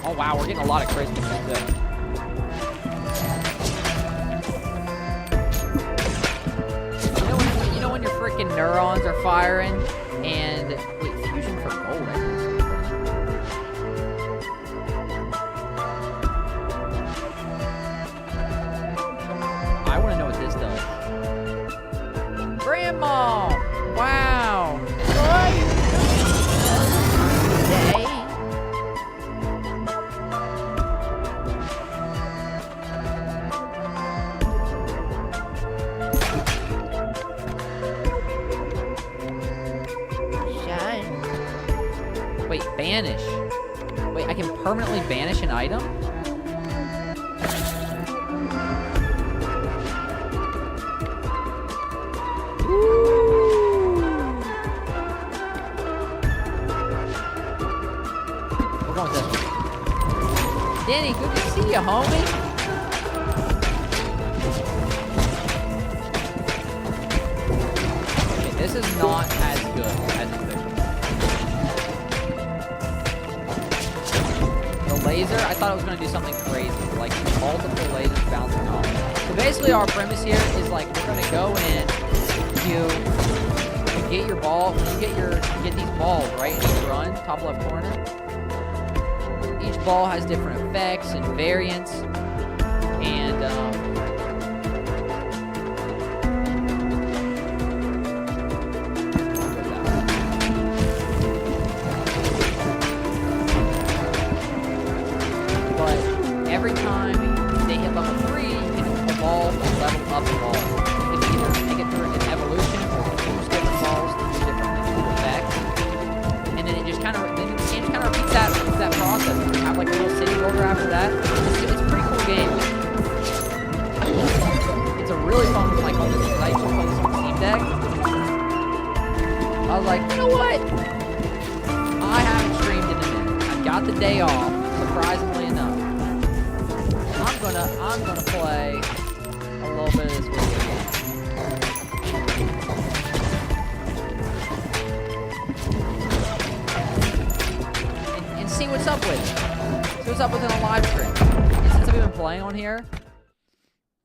Oh wow, we're getting a lot of crazy things. You know when your freaking neurons are firing and wait, fusion for gold. I want to know what this does. Grandma! Wow! What? Today? Wait, banish. Wait, I can permanently banish an item? Ooh. We're going with this one. Danny, good to see you, homie. Okay, this is not as good as it could be. Laser, I thought it was going to do something crazy, like multiple lasers bouncing off. So basically our premise here is like we're going to go in, you get your ball, you get these balls, right, in each run, top left corner. Each ball has different effects and variants, and know what? I haven't streamed in a minute. I've got the day off, surprisingly enough. I'm gonna play a little bit of this video game. And see what's up with it. See what's up with it on live stream. And since I've been playing on here,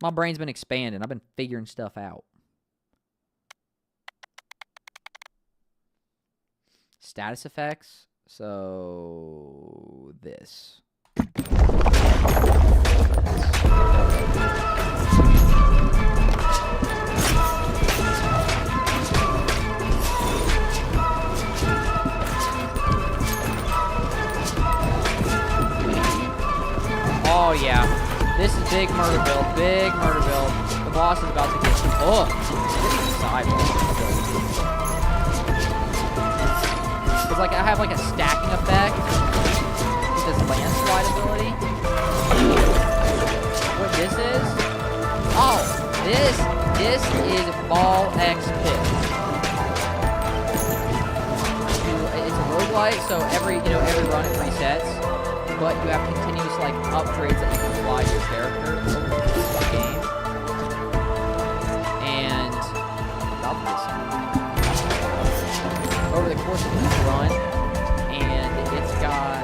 my brain's been expanding. I've been figuring stuff out. Status effects. So this. Oh yeah, this is big murder build. Big murder build. The boss is about to get. Oh, because like I have like a stacking effect with this landslide ability. What this is? Oh, this is ballxpit. It's a roguelite, so every run it resets, but you have continuous like upgrades that you can apply to your character over the course of the game. And over the course of each run, and it's got.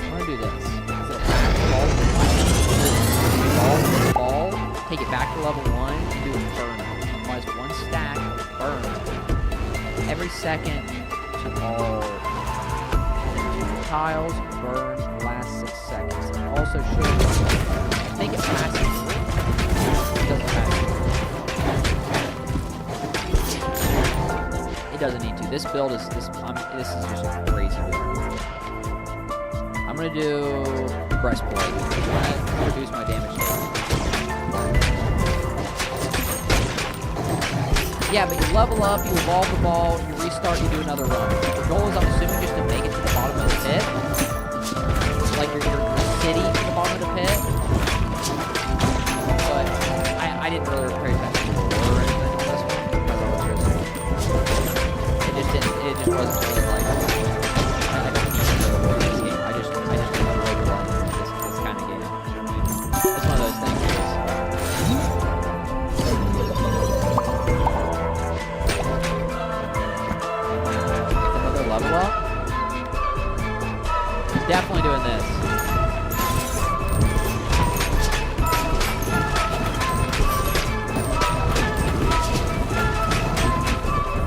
I'm gonna do this. Ball. Take it back to level 1 and do Inferno. Applies 1 stack of burn every second to all tiles. Burn lasts 6 seconds. It also shows. I think it passes. It doesn't pass. It doesn't need to. This build is this is just a crazy build. I'm gonna do breastplate. I'm gonna reduce my damage down. Yeah, but you level up, you evolve the ball, you restart, you do another run. The goal is, I'm assuming, just to make it to the bottom of the pit. Like your city to the bottom of the pit. But I didn't really create that before or anything on this one. It just wasn't really like, I don't need to go to this game. I just really like this kind of game. It's one of those things. Another level up. Definitely doing this.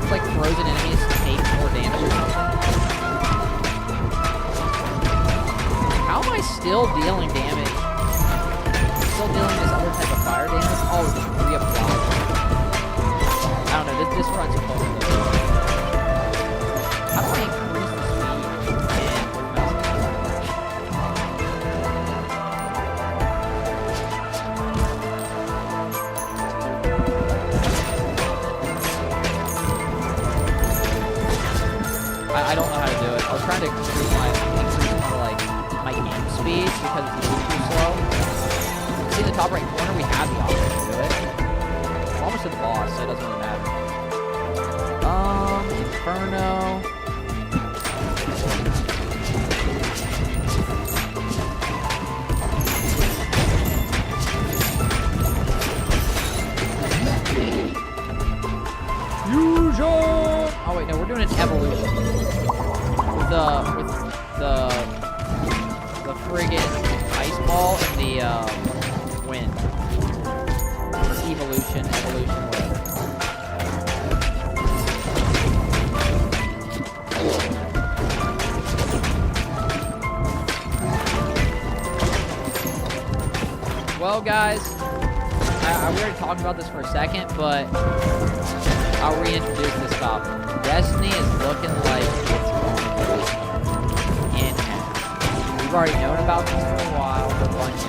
It's like frozen enemies take more damage or something. How am I still dealing damage? Still dealing this other type of fire damage? Oh, just reapply. I don't know, this run's close though. How do I increase the speed? I don't know how to do it. I was trying to increase my game speed because it's too slow. See in the top right corner, we have the option to do it. We're almost to the boss, so it doesn't really matter. Inferno. Fusion! Oh wait, no, we're doing an evolution. With the friggin' ice ball and the wind. Evolution, whatever. Well, guys, we already talked about this for a second, but I'll reintroduce this topic. Destiny is looking like it's going in half. We've already known about this for a while, but Bungie.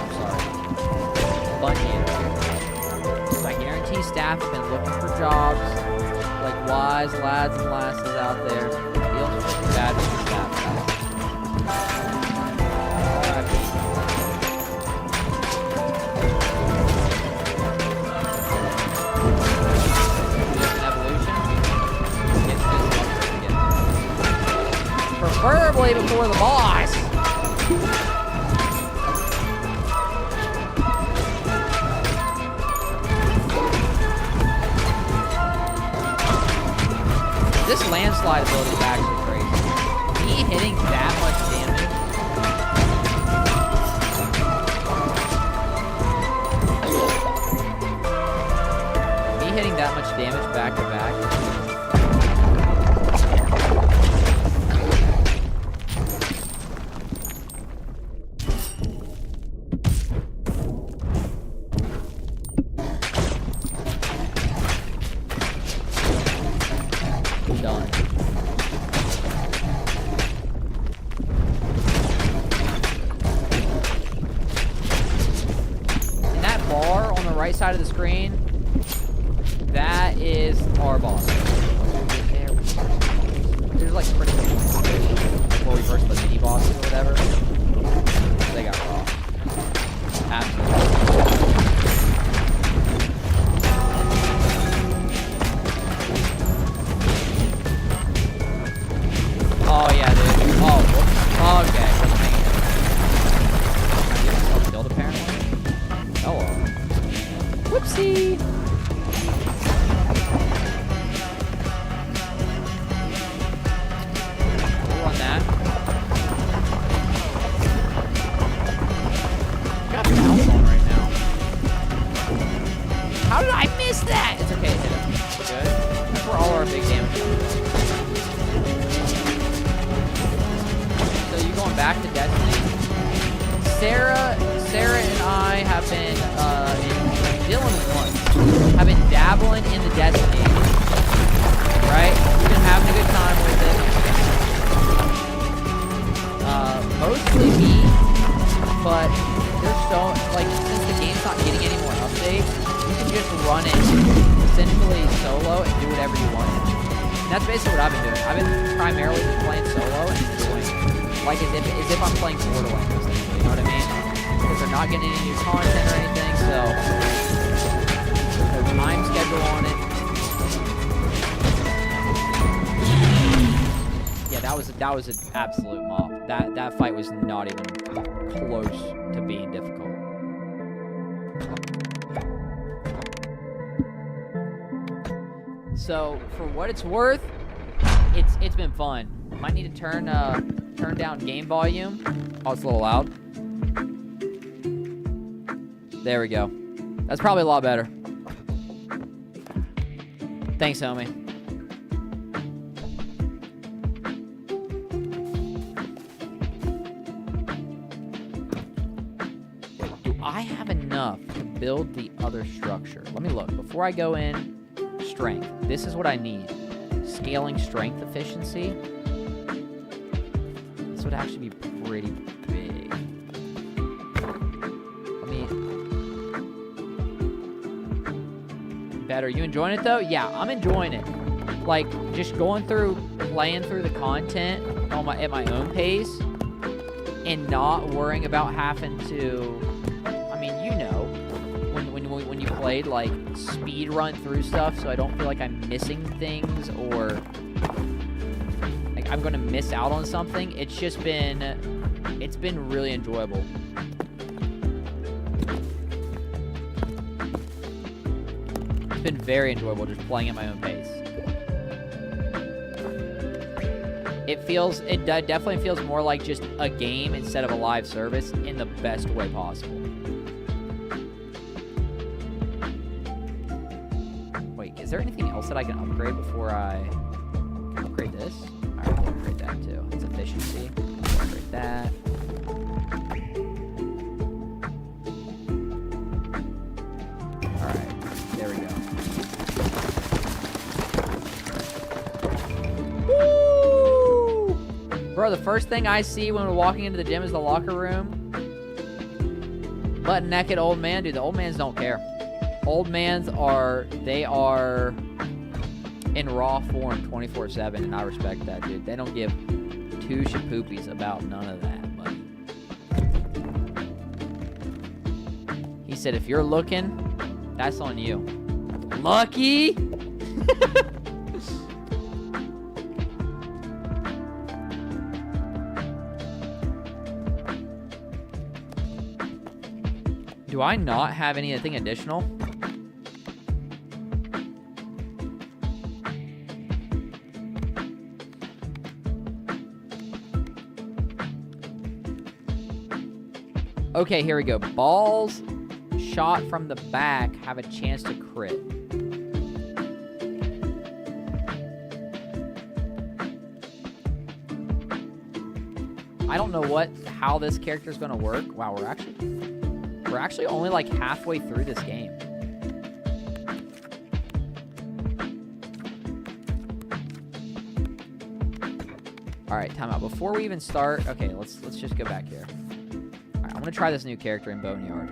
I guarantee staff have been looking for jobs, like wise lads and lasses out there, dealing with bad staff. play before the boss. This landslide ability is actually crazy. Me hitting that much damage. Me hitting that much damage back to back. Done. And that bar on the right side of the screen, that is our boss. There's like pretty much before we versus the mini bosses or whatever. They got raw. Absolutely. Oh, yeah, dude. Oh, whoops. Okay. I get myself killed, apparently. Hello. Whoopsie. We'll run that. Got bounce on right now. How did I miss that? It's okay, hit him. Good. That's where all our big damage comes from. Going back to Destiny, Sarah and I have been, Dylan have been dabbling in the Destiny, right? We've been having a good time with it. Mostly me, but there's so, like, since the game's not getting any more updates, you can just run it essentially solo and do whatever you want. And that's basically what I've been doing. I've been primarily just playing solo and enjoying it. Like as if I'm playing Borderlands, essentially, you know what I mean? Because they're not getting any new content or anything, so there's a time schedule on it. Yeah, that was an absolute mop. That fight was not even close to being difficult. So for what it's worth, it's been fun. Might need to turn down game volume. Oh, it's a little loud. There we go. That's probably a lot better. Thanks, homie. Do I have enough to build the other structure? Let me look. Before I go in, strength. This is what I need. Scaling strength efficiency. This would actually be pretty big. Let me... Better. You enjoying it, though? Yeah, I'm enjoying it. Like, just going through, playing through the content at my own pace and not worrying about having to... I mean, you know, when you played, like, speed run through stuff so I don't feel like I'm missing things or... I'm gonna miss out on something. It's been really enjoyable. It's been very enjoyable just playing at my own pace. It definitely feels more like just a game instead of a live service in the best way possible. Wait, is there anything else that I can upgrade before I upgrade this? Alright, we'll upgrade that too. It's efficiency. We'll upgrade that. Alright, there we go. Woo! Bro, the first thing I see when we're walking into the gym is the locker room. Butt-naked old man. Dude, the old mans don't care. Old mans are in raw form 24/7, and I respect that, dude. They don't give two shapoopies about none of that, buddy. He said, if you're looking, that's on you. Lucky? Do I not have anything additional? Okay, here we go. Balls shot from the back have a chance to crit. I don't know how this character is going to work. Wow, we're actually only like halfway through this game. All right, time out. Before we even start, okay, let's just go back here. All right, I'm gonna try this new character in Boneyard.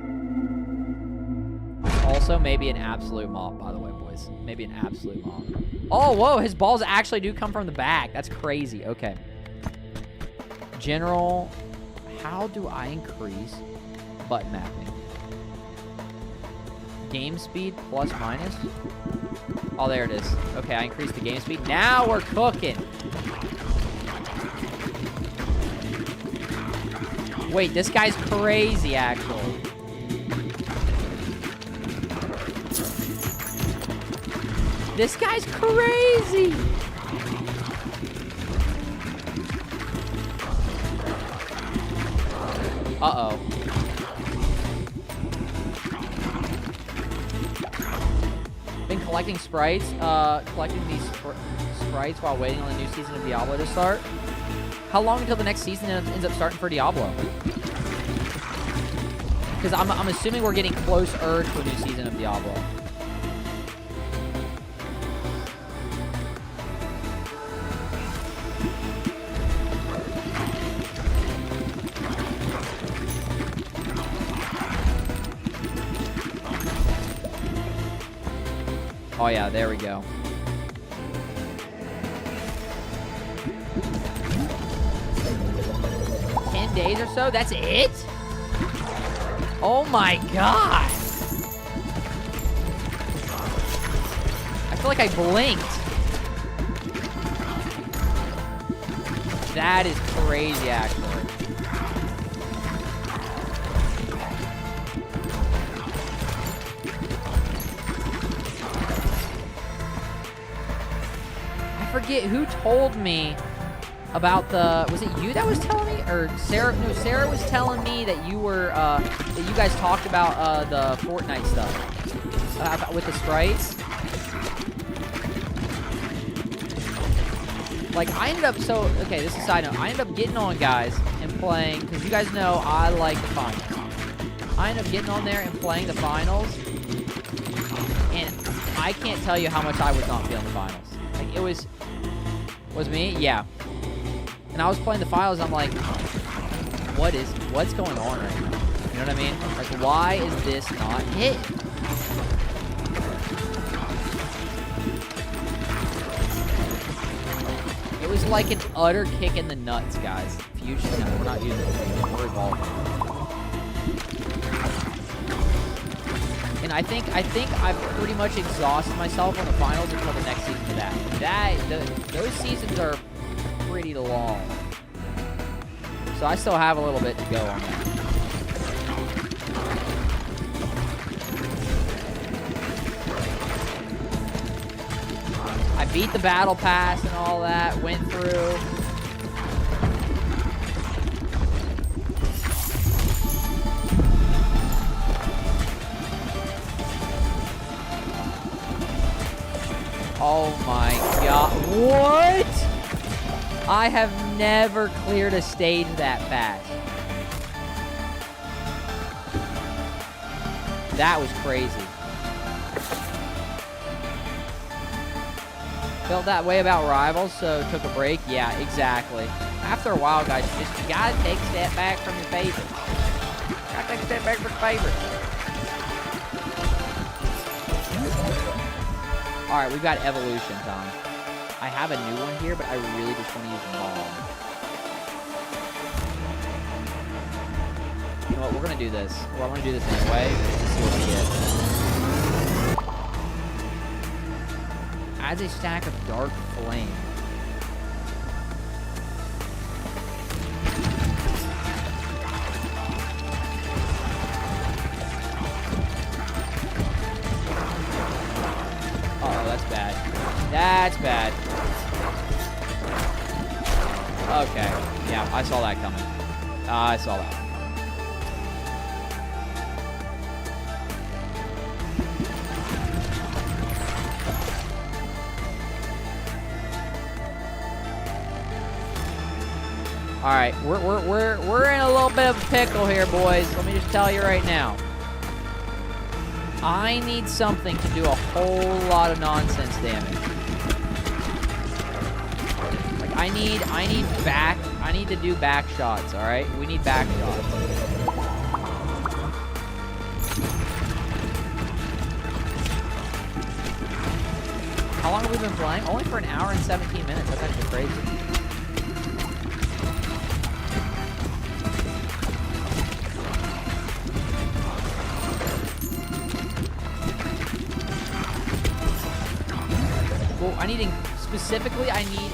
Also, maybe an absolute mop, by the way, boys. Maybe an absolute mop. Oh, whoa, his balls actually do come from the back. That's crazy. Okay. General, how do I increase button mapping? Game speed plus minus? Oh, there it is. Okay, I increased the game speed. Now we're cooking. Wait, this guy's crazy, actually. This guy's crazy. Uh-oh. Been collecting sprites. Collecting these sprites while waiting on the new season of Diablo to start. How long until the next season ends up starting for Diablo? Because I'm assuming we're getting closer to a new season of Diablo. Oh yeah, there we go. 10 days or so? That's it? Oh my god! I feel like I blinked. That is crazy, actually. I forget who told me about the, was it you that was telling me, or Sarah? No, Sarah was telling me that you were that you guys talked about the Fortnite stuff with the sprites. Like I ended up, so okay, this is a side note. I ended up getting on, guys, and playing, because you guys know I like the finals. I ended up getting on there and playing the finals, and I can't tell you how much I was not feeling the finals. Like it was me, yeah. And I was playing the finals, I'm like, what's going on right now? You know what I mean? Like, why is this not hit? It was like an utter kick in the nuts, guys. Fusion, no, we're not using it. We're evolving. And I think I've pretty much exhausted myself on the finals until the next season of that. Those seasons are pretty long. So I still have a little bit to go on that. I beat the battle pass and all that, went through. Oh my god. What? I have never cleared a stage that fast. That was crazy. Felt that way about Rivals, so took a break. Yeah, exactly. After a while, guys, you gotta take a step back from your favorites. Gotta take a step back from your favorites. Alright, we've got evolution time. I have a new one here, but I really just want to use bomb. You know what, we're gonna do this. Well, I'm gonna do this anyway, just to see what we get. Adds a stack of dark flame. That's bad. Okay. Yeah, I saw that coming. I saw that one coming. All right, we're in a little bit of a pickle here, boys. Let me just tell you right now. I need something to do a whole lot of nonsense damage. Like I need to do back shots, all right? We need back shots. How long have we been playing? Only for an hour and 17 minutes. That's actually crazy. Well, I need specifically. I need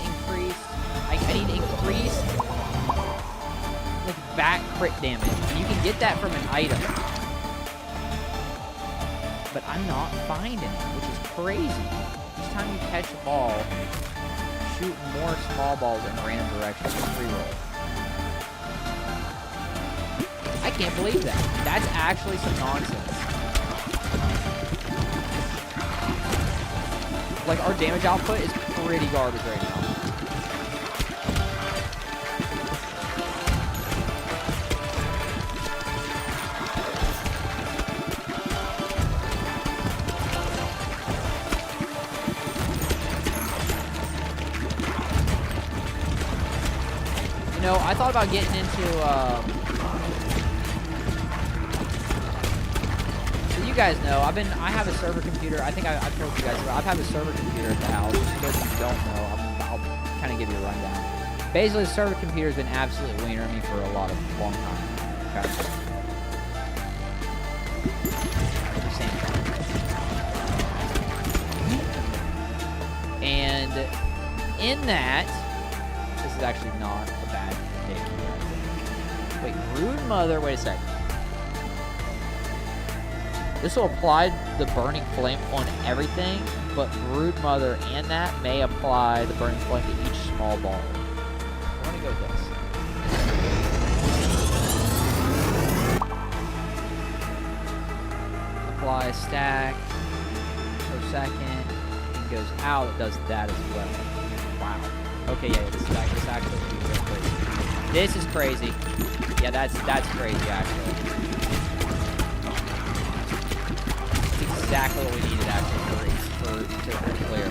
increased like back crit damage. And you can get that from an item, but I'm not finding it, which is crazy. Each time you catch a ball, shoot more small balls in random directions. Reroll. I can't believe that. That's actually some nonsense. Like, our damage output is pretty garbage right now. You know, I thought about getting into, you guys know, I have a server computer. I think I've told you guys about. I've had a server computer at the house. Just in case you don't know, I'll kind of give you a rundown. Basically, the server computer has been absolutely wienering me for a long time. Okay. And in that, this is actually not a bad pick here, I think. Wait, Rude Mother. Wait a second. This will apply the Burning Flame on everything, but Brood Mother and that may apply the Burning Flame to each small ball. I'm going to go with this. Apply a stack per second. It goes out, it does that as well. Wow. Okay, yeah, this actually would be real crazy. This is crazy. Yeah, that's crazy, actually. Exactly what we needed actually to clear.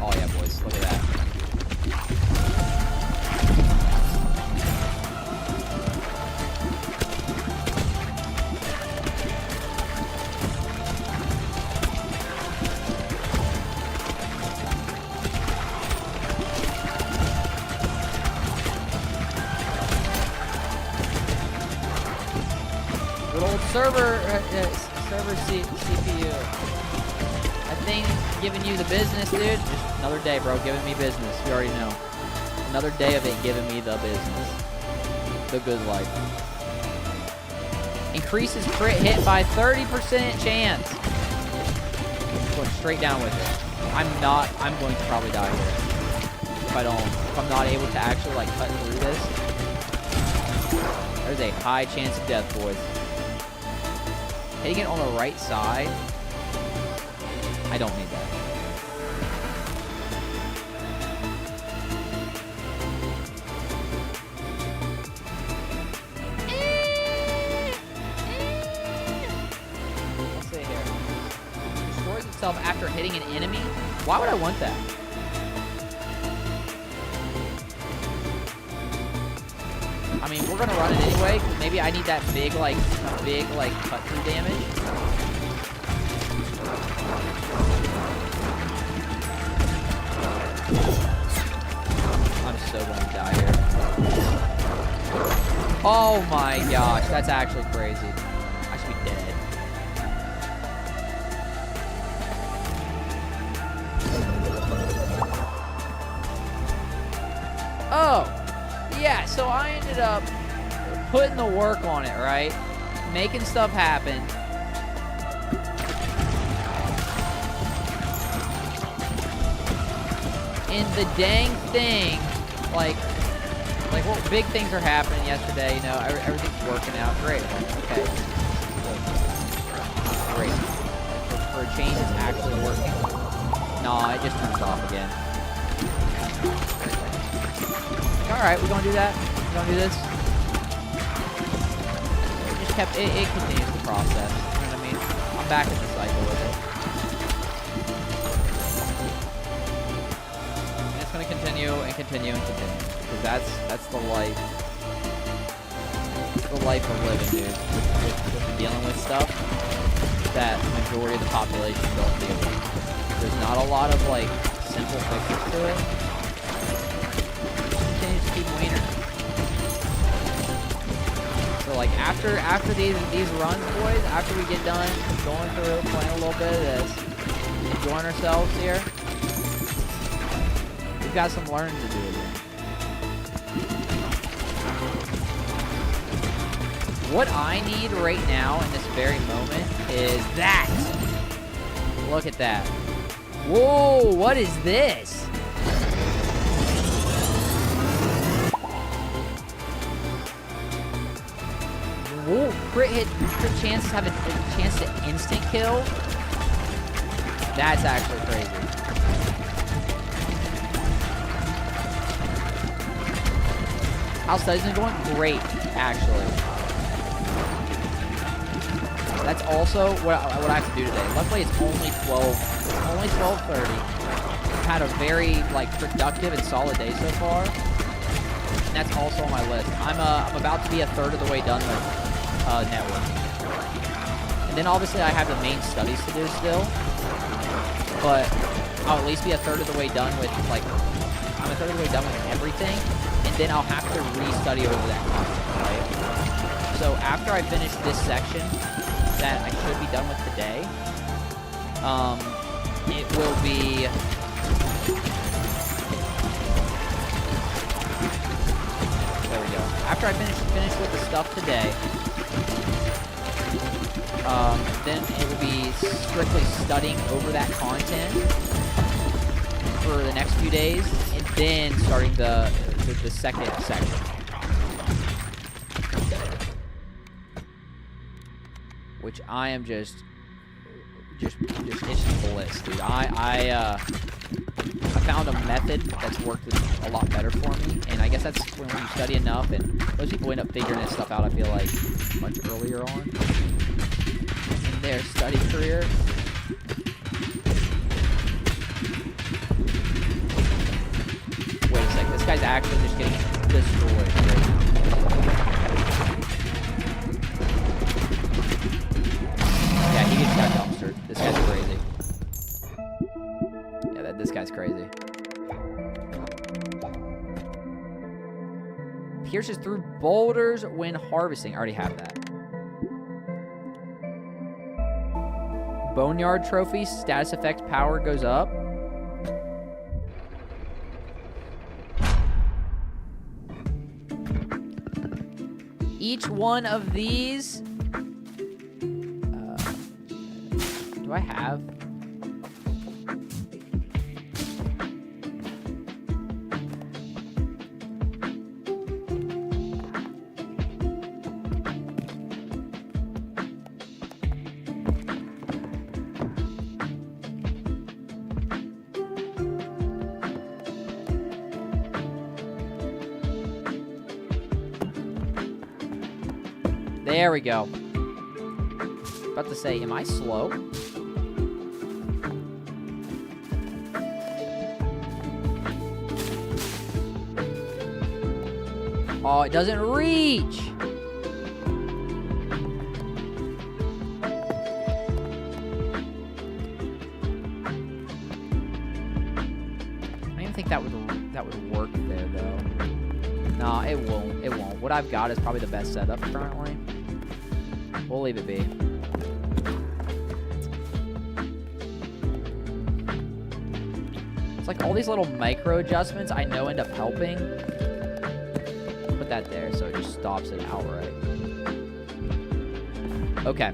Oh yeah, boys, look at that. Good old server CPU. I think giving you the business, dude. Just another day, bro. Giving me business. You already know. Another day of it giving me the business. The good life. Increases crit hit by 30% chance. Going straight down with it. I'm going to probably die here. If I'm not able to actually like cut through this. There's a high chance of death, boys. Hitting it on the right side, I don't need that. Let's see here. Destroys itself after hitting an enemy? Why would I want that? I mean, we're gonna run it anyway. Maybe I need that big cut through damage. I'm so gonna die here. Oh my gosh, that's actually crazy. I should be dead. Oh. Yeah, so I ended up putting the work on it, right? Making stuff happen. in the dang thing, like well, big things are happening yesterday, you know, everything's working out great. Okay. Great. For a change, it's actually working. No, it just turns off again. Alright, we're gonna do that. We're gonna do this. It continues the process. You know what I mean? I'm back in the cycle with it. And it's gonna continue and continue and continue. Because that's the life. It's the life of living, dude. With dealing with stuff that the majority of the population don't deal with. There's not a lot of like simple fixes to it. Just continue to keep wiener. So like after these runs, boys, after we get done going through playing a little bit of this, enjoying ourselves here, we've got some learning to do again. What I need right now in this very moment is that. Look at that. Whoa, what is this? Whoa, crit chances have a chance to instant kill. That's actually crazy. How studies been going? Great, actually. That's also what I have to do today. Luckily, it's only 12:30. I've had a very like productive and solid day so far. And that's also on my list. I'm about to be a third of the way done with networking. And then obviously I have the main studies to do still. But I'll at least be a third of the way done with like I'm a third of the way done with everything. And then I'll have to re-study over that content, right? So after I finish this section that I should be done with today, it will be there we go. After I finish with the stuff today, then it will be strictly studying over that content for the next few days, and then starting the second section. Which I am just itching bliss, dude. I found a method that's worked a lot better for me, and I guess that's when you study enough, and most people end up figuring this stuff out, I feel like, much earlier on in their study career. Wait a sec, this guy's actually just getting destroyed right now. Yeah, he gets got dumpstered. This guy's crazy. Yeah, this guy's crazy. Pierces through boulders when harvesting. I already have that. Boneyard trophy. Status effect power goes up. Each one of these... do I have? There we go. About to say, am I slow? Oh, it doesn't reach. I don't even think that would work there though. No, it won't. It won't. What I've got is probably the best setup currently. We'll leave it be. It's like all these little micro adjustments I know end up helping. Put that there so it just stops it outright. Okay.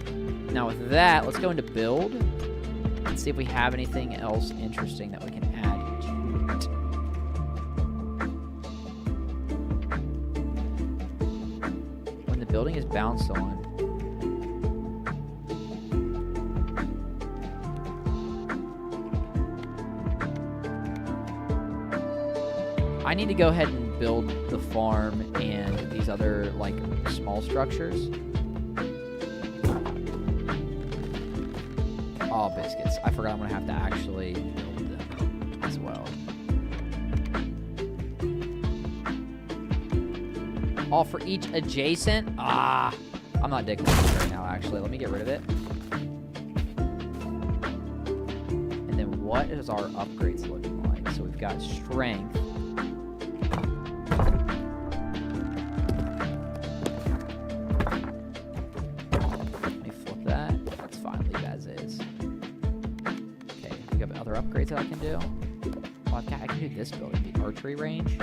Now with that, let's go into build and see if we have anything else interesting that we can add to it. building is bounced on? I need to go ahead and build the farm and these other, like, small structures. Oh, biscuits. I forgot I'm going to have to actually build them as well. All for each adjacent? Ah! I'm not digging this right now, actually. Let me get rid of it. And then what is our upgrades looking like? So we've got strength. Upgrades that I can do. Well, I can do this building, the archery range.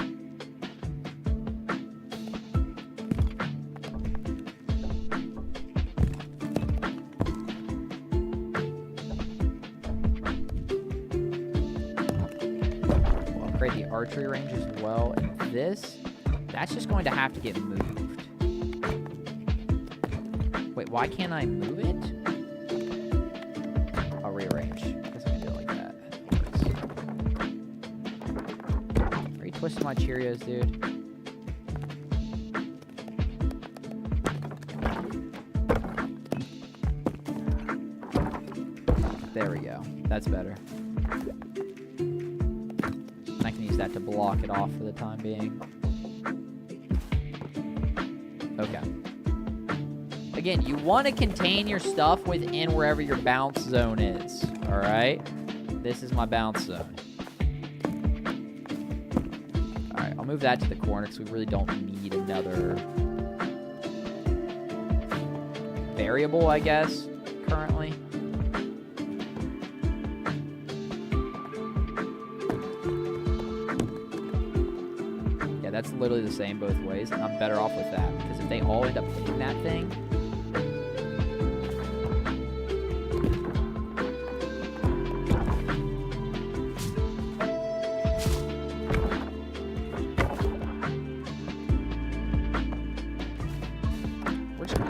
We'll upgrade the archery range as well. And this, that's just going to have to get moved. Wait, why can't I move it? I'll rearrange. Twisting my Cheerios, dude. There we go. That's better. I can use that to block it off for the time being. Okay. Again, you want to contain your stuff within wherever your bounce zone is. Alright? This is my bounce zone. Move that to the corner because we really don't need another variable, I guess, currently. Yeah, that's literally the same both ways, and I'm better off with that because if they all end up hitting that thing,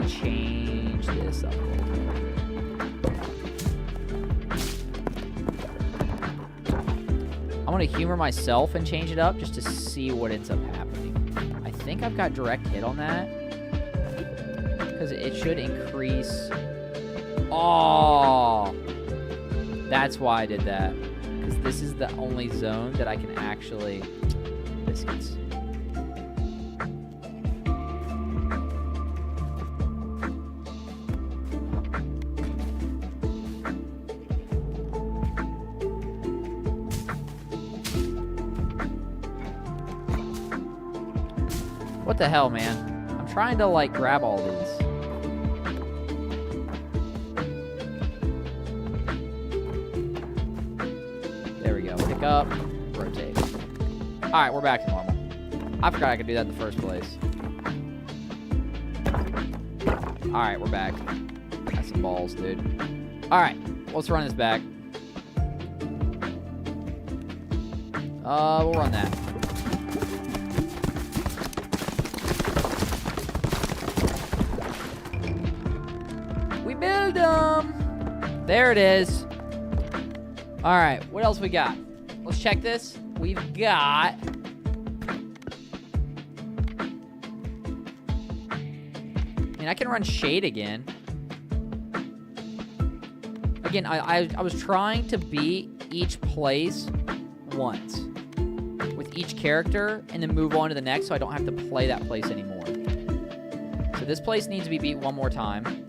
change this up a little bit. I'm going to humor myself and change it up just to see what ends up happening. I think I've got direct hit on that because it should increase. Oh, that's why I did that, because this is the only zone that I can actually biscuits. What the hell, man? I'm trying to, like, grab all these. There we go. Pick up, rotate. Alright, we're back to normal. I forgot I could do that in the first place. Alright, we're back. That's some balls, dude. Alright, let's run this back. We'll run that. Build them. There it is. All right, what else we got? Let's check this. We've got I can run shade again. Again, I was trying to beat each place once with each character and then move on to the next so I don't have to play that place anymore. So this place needs to be beat one more time.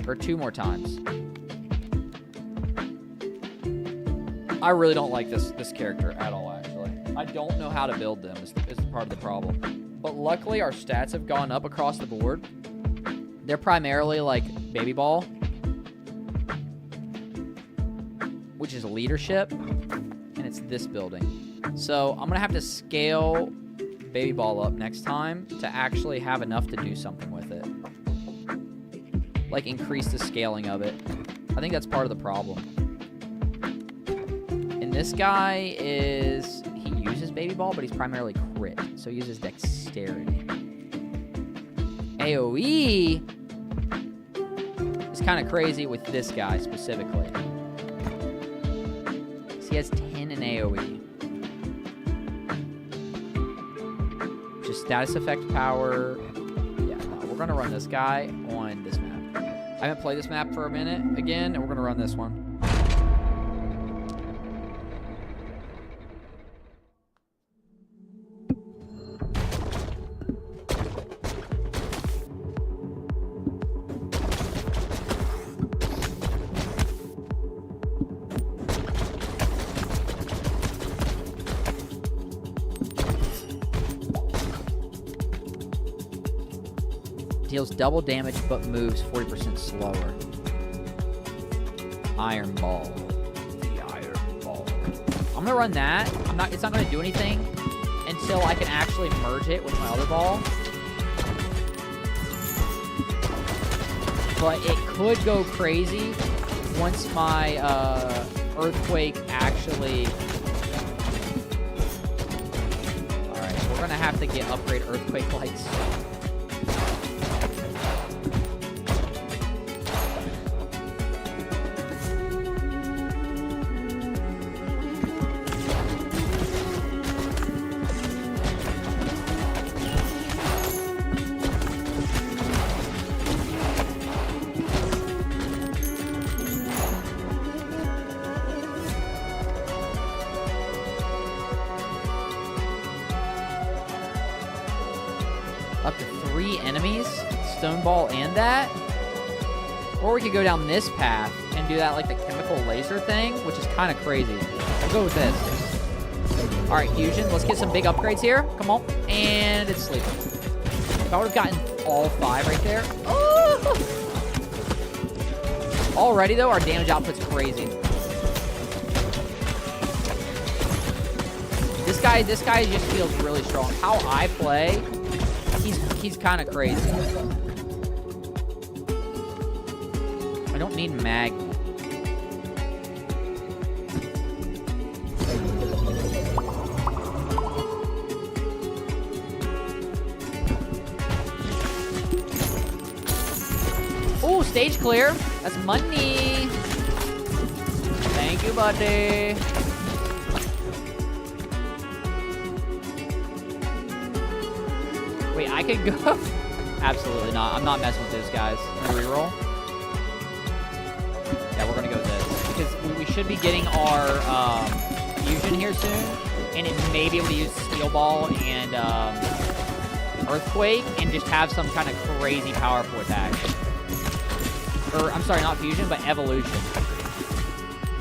Or two more times. I really don't like this character at all, actually. I don't know how to build them is part of the problem. But luckily, our stats have gone up across the board. They're primarily like Baby Ball, which is leadership, and it's this building. So I'm going to have to scale Baby Ball up next time to actually have enough to do something with it. Like, increase the scaling of it. I think that's part of the problem. And this guy is... He uses Baby Ball, but he's primarily crit. So he uses dexterity. AoE is kind of crazy with this guy specifically. He has 10 in AoE. Just status effect power. Yeah, no, we're going to run this guy on this map. I haven't played this map for a minute again, and we're going to run this one. Deals double damage but moves 40% slower. Iron Ball. The Iron Ball. I'm gonna run that. It's not gonna do anything until I can actually merge it with my other ball. But it could go crazy once my Earthquake actually... Alright, we're gonna have to upgrade Earthquake lights. Up to 3 enemies, Stone Ball and that. Or we could go down this path and do that like the chemical laser thing, which is kind of crazy. We'll go with this. All right, Fusion, let's get some big upgrades here. Come on, and it's sleeping. If I would have gotten all 5 right there. Oh! Already though, our damage output's crazy. This guy just feels really strong. How I play, he's kind of crazy. I don't need magnet. Oh, stage clear. That's money. Thank you, buddy. Wait, I could go? Absolutely not. I'm not messing with those guys. I'm gonna reroll. Yeah, we're gonna go with this. Because we should be getting our fusion here soon. And it may be able to use Steel Ball and Earthquake and just have some kind of crazy powerful attack. Or, I'm sorry, not fusion, but evolution.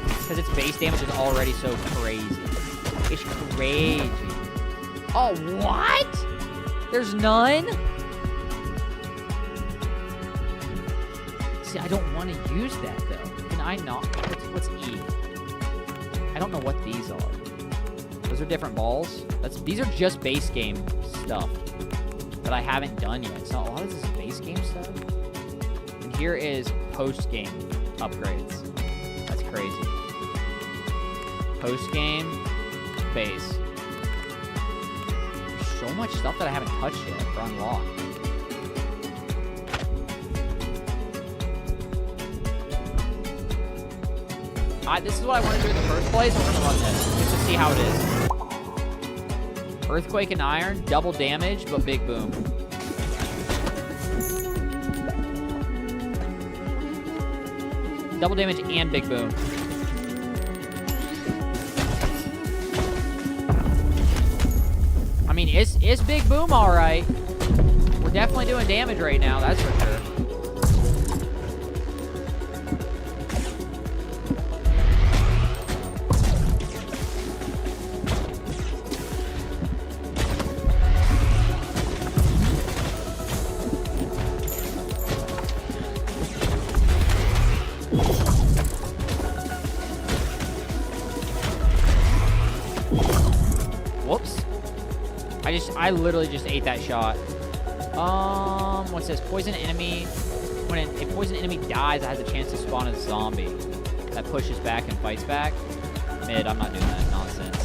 Because its base damage is already so crazy. It's crazy. Oh, what? There's none? See, I don't want to use that, though. Can I not? What's E? I don't know what these are. Those are different balls. These are just base game stuff that I haven't done yet. So a lot of this is base game stuff. And here is post-game upgrades. That's crazy. Post-game, base. So much stuff that I haven't touched yet for unlock. This is what I want to do in the first place. We're going to run this just to see how it is. Earthquake and Iron, double damage, but big boom. Double damage and big boom. I mean, it's big boom, all right. We're definitely doing damage right now, that's for sure. Whoops. I literally just ate that shot. What's this? Poison enemy. When a poison enemy dies, it has a chance to spawn a zombie that pushes back and fights back. Mid, I'm not doing that nonsense.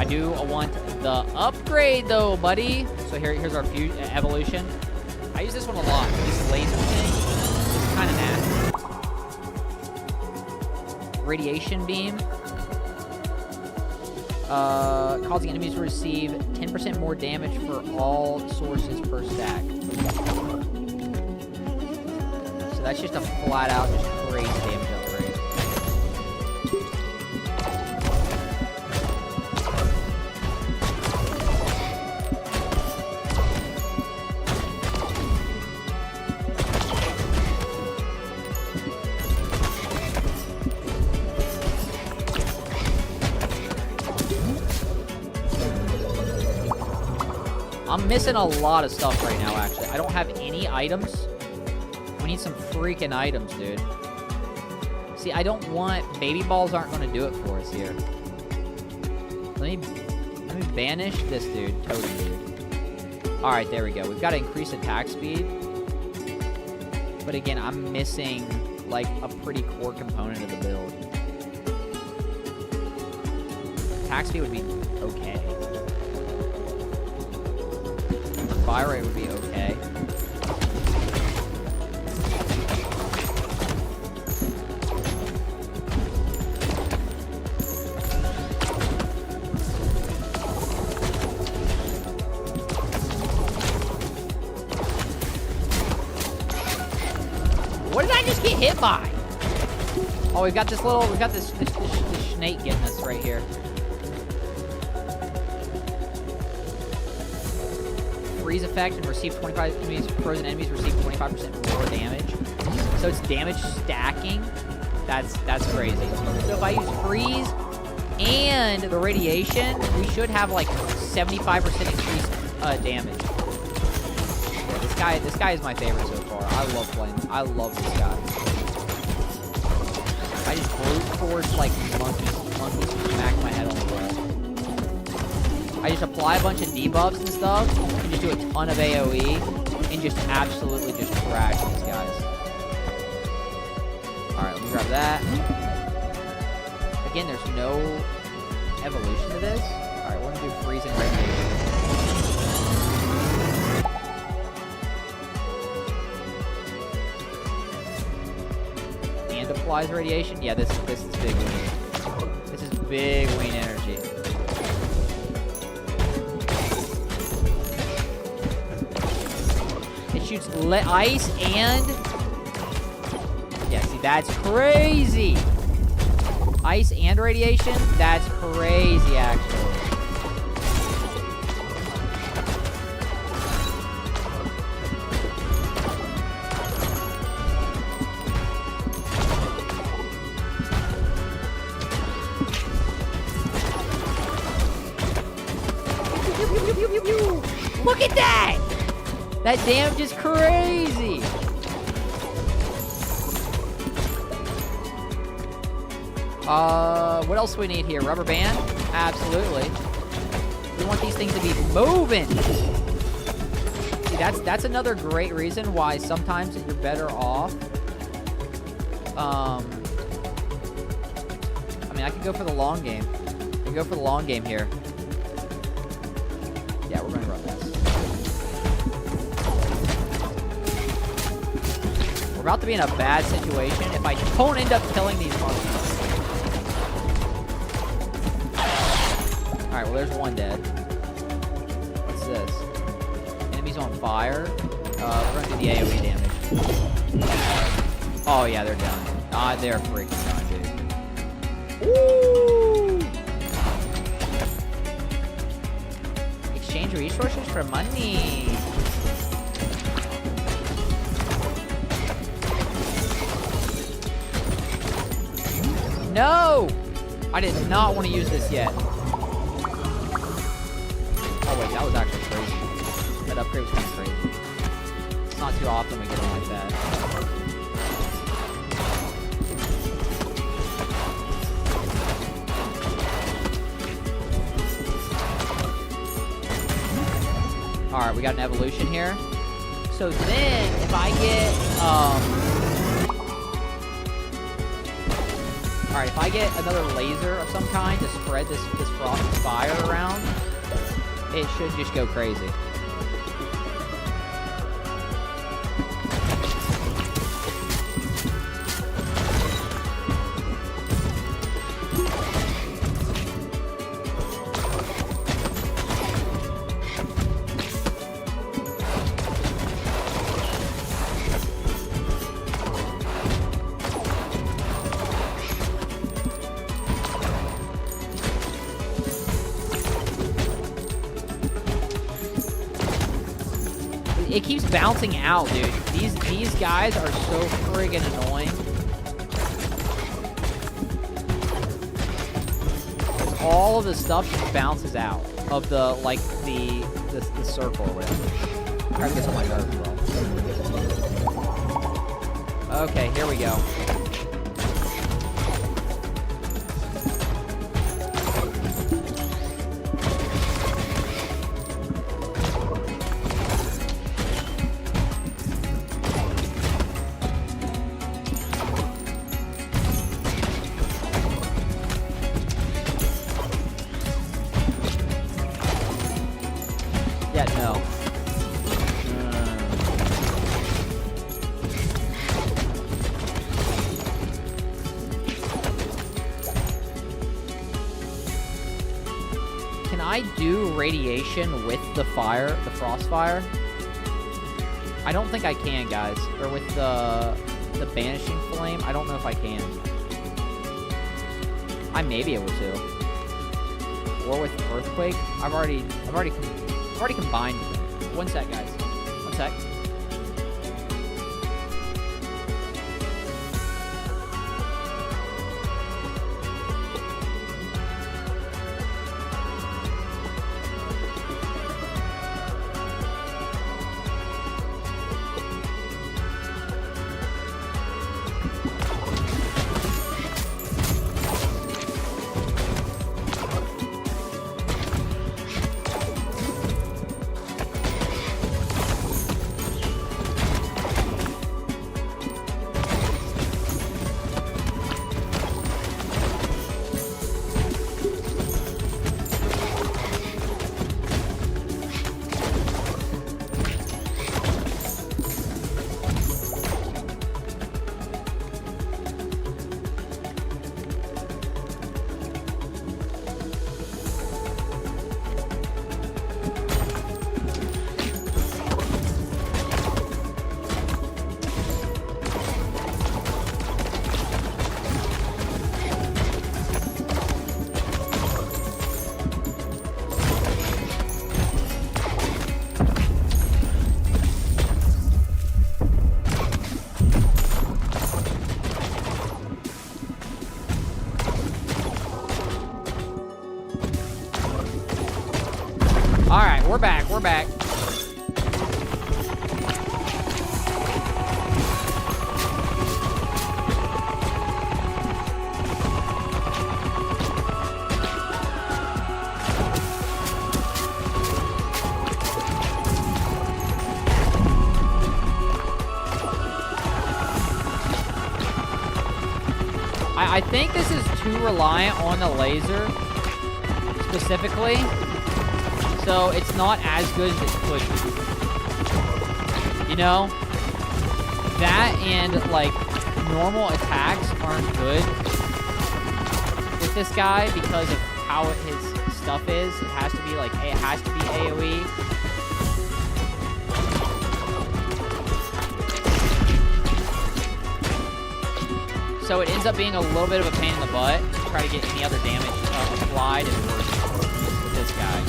I do want the upgrade, though, buddy. So here's our evolution. I use this one a lot. This laser thing is kind of nasty. Radiation beam. Causing enemies to receive 10% more damage for all sources per stack. So that's just a flat out, just crazy damage upgrade. I'm missing a lot of stuff right now, actually. I don't have any items. We need some freaking items, dude. See, I don't want... Baby balls aren't going to do it for us here. Let me banish this dude. Totem dude. Alright, there we go. We've got to increase attack speed. But again, I'm missing, like, a pretty core component of the build. Attack speed would be okay. Fire rate would be okay. What did I just get hit by? Oh, we've got this snake getting us right here. Freeze effect and receive 25 enemies, frozen enemies receive 25% more damage. So it's damage stacking. That's crazy. So if I use freeze and the radiation, we should have like 75% increased damage. Yeah, this guy is my favorite so far. I love this guy. I just brute force like monkey smack my head on the wall. I just apply a bunch of debuffs and stuff, and just do a ton of AoE, and just absolutely just trash these guys. Alright, let me grab that. Again, there's no evolution to this. Alright, we're gonna do freeze and radiation. And applies radiation. Yeah, this is big ween. This is big ween energy. Shoots ice and... Yeah, see, that's crazy! Ice and radiation? That's crazy, actually. Look at that! That damage is crazy! What else do we need here? Rubber band? Absolutely. We want these things to be moving! See, that's another great reason why sometimes you're better off. I mean, I could go for the long game. I can go for the long game here. Yeah, we're gonna run this. About to be in a bad situation if I don't end up killing these monsters. Alright, well there's one dead. What's this? Enemies on fire. We're gonna do the AoE damage. Oh yeah, they're done. Ah, they're freaking done, dude. Woo! Exchange resources for money. No! I did not want to use this yet. Oh wait, that was actually crazy. That upgrade was kind of crazy. It's not too often we get one like that. Alright, we got an evolution here. So then, if I get, Alright, if I get another laser of some kind to spread this fire around, it should just go crazy. It keeps bouncing out, dude. These guys are so friggin' annoying. All of the stuff just bounces out of the like the circle or whatever. Try to get some of my nerves, bro. Okay, here we go. Yeah, no. Can I do radiation with the fire, the frost fire? I don't think I can, guys. Or with the banishing flame, I don't know if I can. I may be able to. Or with earthquake. I've already combined. One sec, guys. One sec. Alright, we're back, we're back. I think this is too reliant on the laser, specifically. So it's not as good as it could be. You know? That and, like, normal attacks aren't good with this guy because of how his stuff is. It has to be, like, it has to be AoE. So it ends up being a little bit of a pain in the butt to try to get any other damage applied and worse with this guy.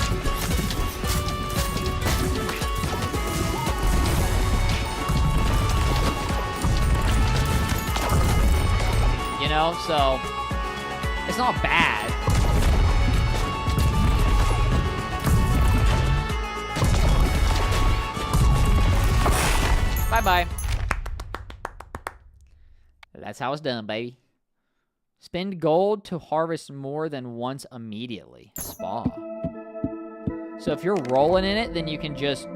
You know, so it's not bad. Bye-bye. That's how it's done, baby. Spend gold to harvest more than once immediately. Spa. So if you're rolling in it, then you can just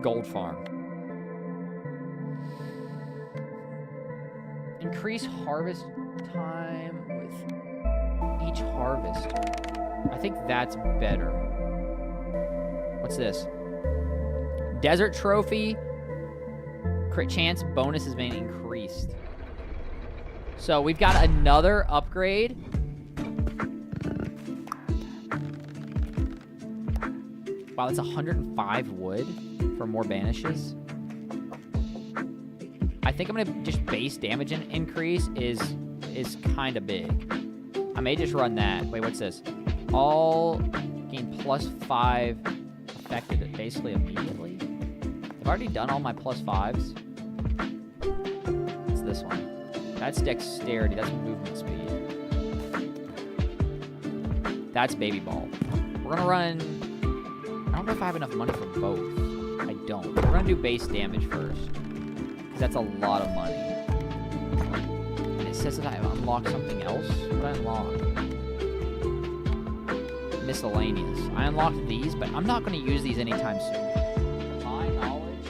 gold farm. Increase harvest time with each harvest. I think that's better. What's this? Desert trophy. Crit chance bonus has been increased. So we've got another upgrade. Wow, that's 105 wood for more banishes. I think I'm gonna just base damage increase is kind of big. I may just run that. Wait, what's this? All gain +5 affected basically immediately. I've already done all my +5s. It's this one. That's dexterity. That's movement speed. That's baby ball. We're gonna run. I don't know if I have enough money for both. I don't. We're gonna do base damage first. Because that's a lot of money. And it says that I unlocked something else. What did I unlock? Miscellaneous. I unlocked these, but I'm not gonna use these anytime soon. To my knowledge.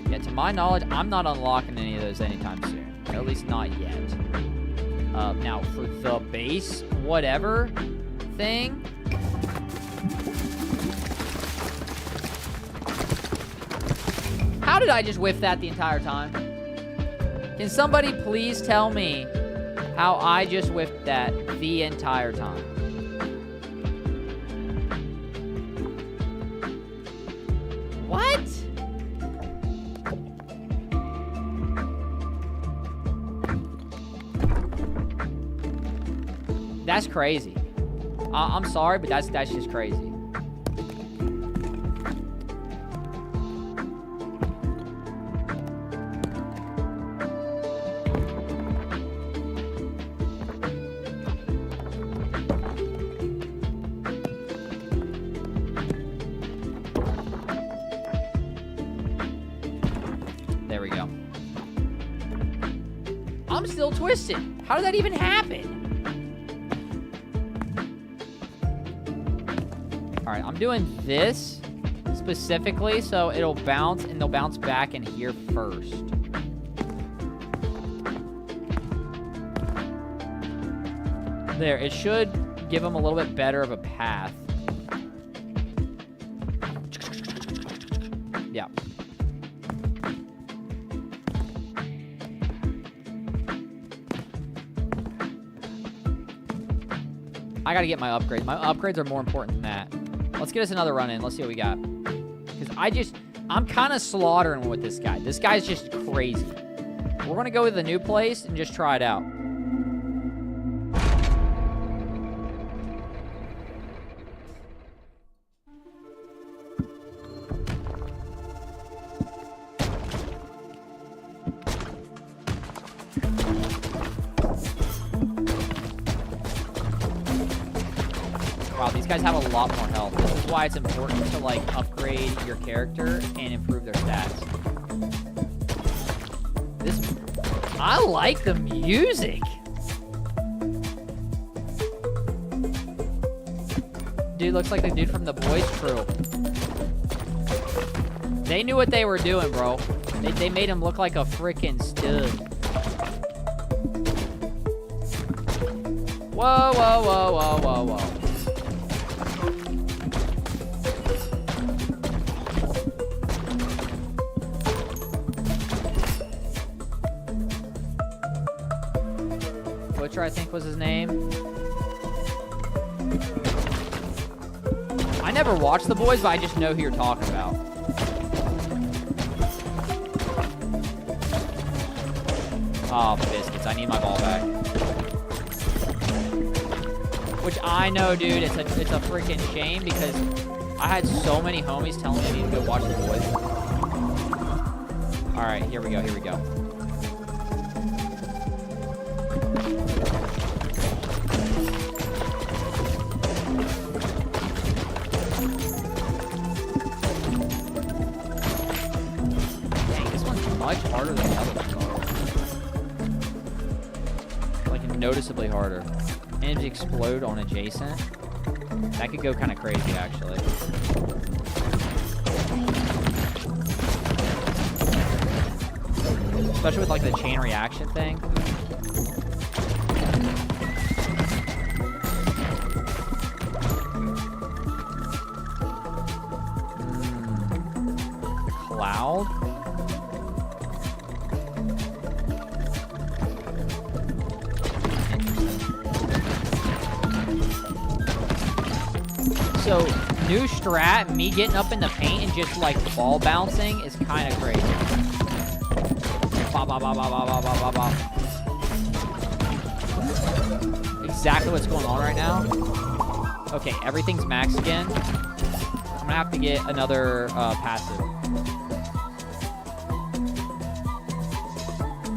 Yeah, to my knowledge, I'm not unlocking any of those anytime soon. Or at least not yet. Now, for the base whatever thing. How did I just whiff that the entire time? Can somebody please tell me how I just whiffed that the entire time? What? That's crazy. I'm sorry, but that's just crazy. There we go. I'm still twisted. How did that even happen? All right, I'm doing this specifically so it'll bounce and they'll bounce back in here first. There, it should give them a little bit better of a path. Yeah. I gotta get my upgrades. My upgrades are more important than that. Let's get us another run in. Let's see what we got. Because I'm kind of slaughtering with this guy. This guy's just crazy. We're gonna go to the new place and just try it out. Wow, these guys have a lot more health. This is why it's important to, like, upgrade your character and improve their stats. I like the music. Dude looks like the dude from the Boys Crew. They knew what they were doing, bro. They made him look like a freaking stud. Whoa, whoa, whoa, whoa, whoa, whoa. Butcher, I think was his name. I never watched The Boys, but I just know who you're talking about. Oh, biscuits. I need my ball back. Which I know, dude, it's a freaking shame because I had so many homies telling me I need to go watch The Boys. All right, here we go, here we go. Dang, this one's much harder than the other ones are. Like, noticeably harder. And explode on adjacent. That could go kind of crazy, actually. Especially with, like, the chain reaction thing. loud. So, new strat, me getting up in the paint and just like ball bouncing is kind of crazy. Bop, bop, bop, bop, bop, bop, bop, bop. Exactly what's going on right now. Okay, everything's max again. I'm gonna have to get another passive.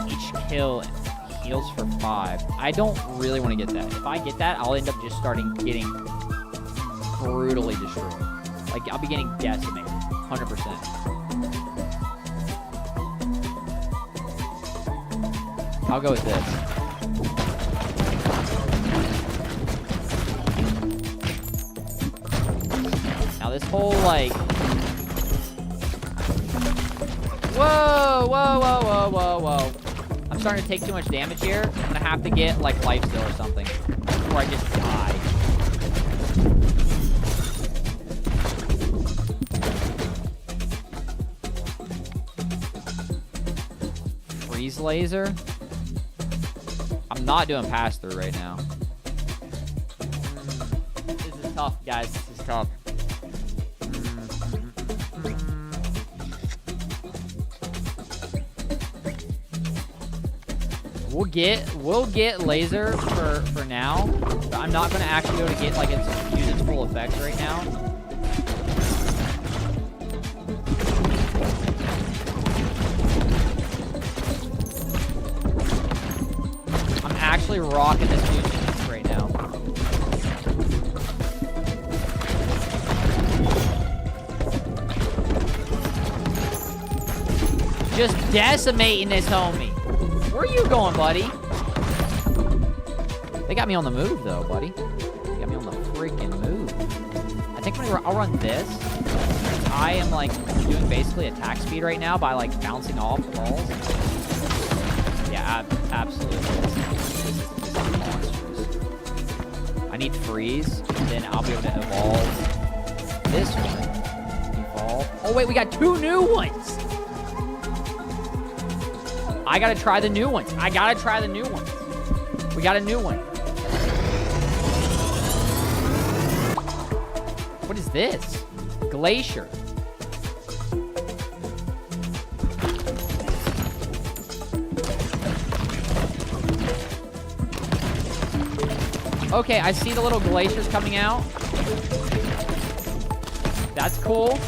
Each kill heals for 5. I don't really want to get that. If I get that, I'll end up just getting brutally destroyed. Like, I'll be getting decimated. 100%. I'll go with this. Now this whole, like... Whoa, whoa, whoa, whoa, whoa, whoa. I'm starting to take too much damage here. I'm gonna have to get, like, lifesteal or something. Before I just die. Freeze laser? I'm not doing pass-through right now. This is tough, guys. This is tough. We'll get laser for now, but I'm not gonna actually be able to get like use its full effects right now. I'm actually rocking this dude's right now. Just decimating this homie. Where are you going, buddy? They got me on the move, though, buddy. They got me on the freaking move. I think I'll run this. I am, like, doing basically attack speed right now by, like, bouncing off walls. Yeah, absolutely. This is monstrous. I need freeze, and then I'll be able to evolve this one. Evolve. Oh, wait, we got 2 new ones! I gotta try the new ones. I gotta try the new ones. We got a new one. What is this? Glacier. Okay, I see the little glaciers coming out. That's cool.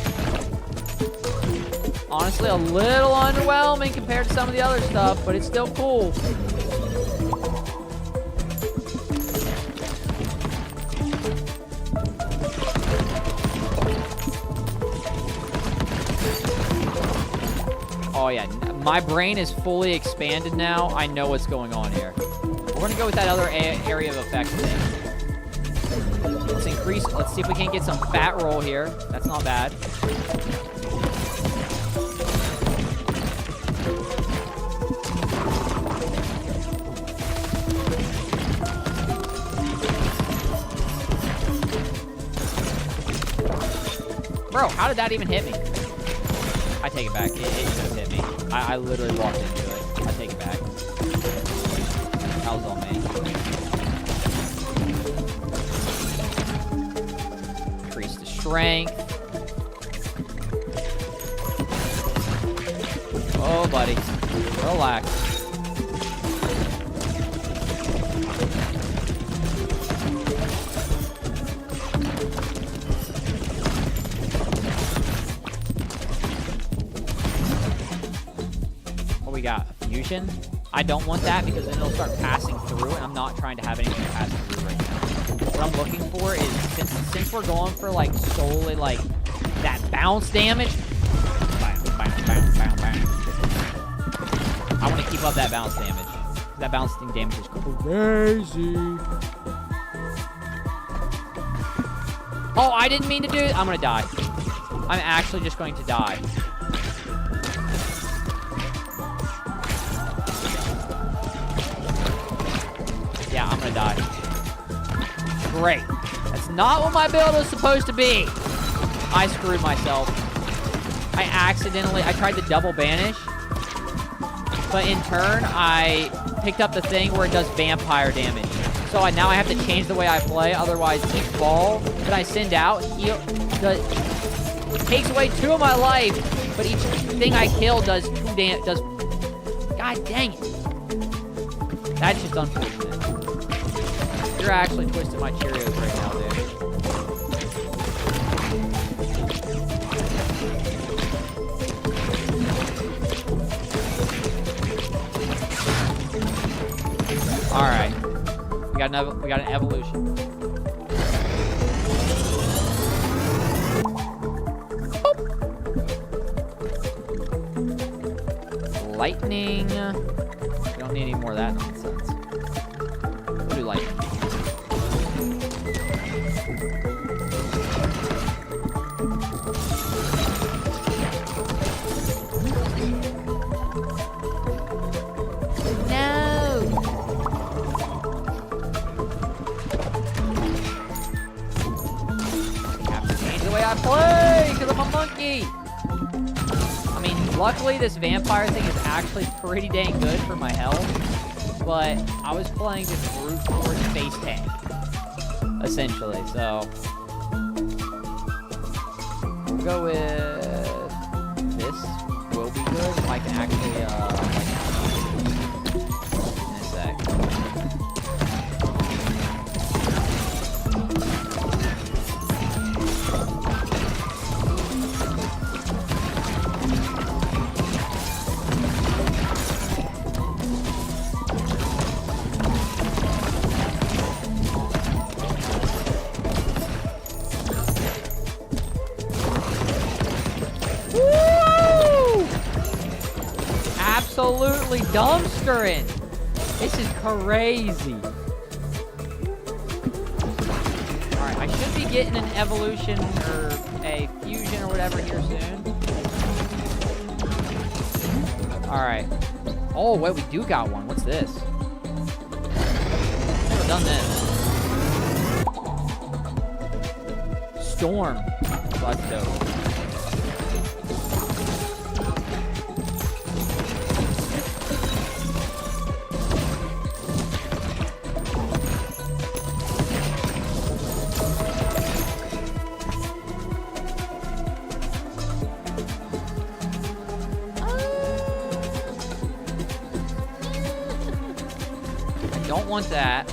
Honestly, a little underwhelming compared to some of the other stuff, but it's still cool. Oh yeah, my brain is fully expanded now. I know what's going on here. We're gonna go with that other area of effect thing. Let's increase, let's see if we can't get some fat roll here. That's not bad. Bro, how did that even hit me? I take it back. It should have hit me. I literally walked into it. I take it back. That was on me. Increase the strength. Oh, buddy. Relax. Got a fusion. I don't want that because then it'll start passing through, and I'm not trying to have anything pass through right now. What I'm looking for is, since we're going for like solely like that bounce damage, bam, bam, bam, bam, bam. I want to keep up that bounce damage. That bouncing damage is crazy. Oh, I didn't mean to do it. I'm gonna die. I'm actually just going to die. Yeah, I'm gonna die. Great. That's not what my build is supposed to be. I screwed myself. I tried to double banish, but in turn, I picked up the thing where it does vampire damage. So now I have to change the way I play, otherwise each ball that I send out takes away 2 of my life, but each thing I kill does 2 damage. God dang it. That's just unfortunate. You're actually twisting my Cheerios right now, dude. All right, we got an evolution. Boop. Lightning. We don't need any more of that nonsense. We'll do lightning. I play because I'm a monkey. I mean, luckily this vampire thing is actually pretty dang good for my health, but I was playing just brute force face tank, essentially. So we'll go with this. Will be good if I can actually in a sec. Absolutely dumpstering. This is crazy. Alright, I should be getting an evolution or a fusion or whatever here soon. Alright. Oh, wait, we do got one. What's this? Never done this. Storm. Let's go. Don't want that.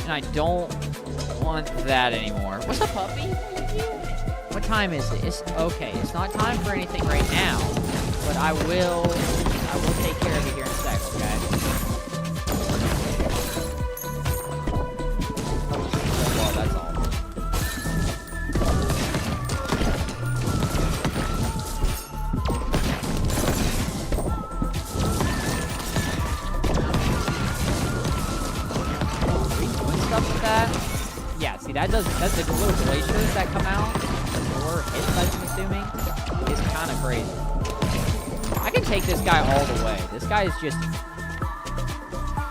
And I don't want that anymore. What's up, puppy? What time is it? It's okay. It's not time for anything right now, but I will take care of it here in a sec, okay? Well, that's all. That's the little glaciers that come out, or hits, I'm assuming, is kind of crazy. I can take this guy all the way. This guy is just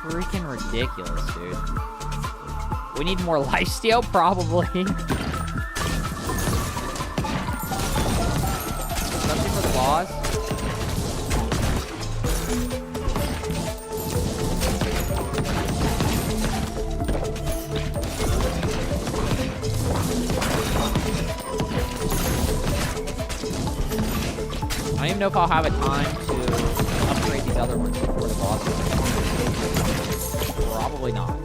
freaking ridiculous, dude. We need more lifesteal, probably. Especially for the boss. I don't even know if I'll have a time to upgrade these other ones before the boss. Probably not.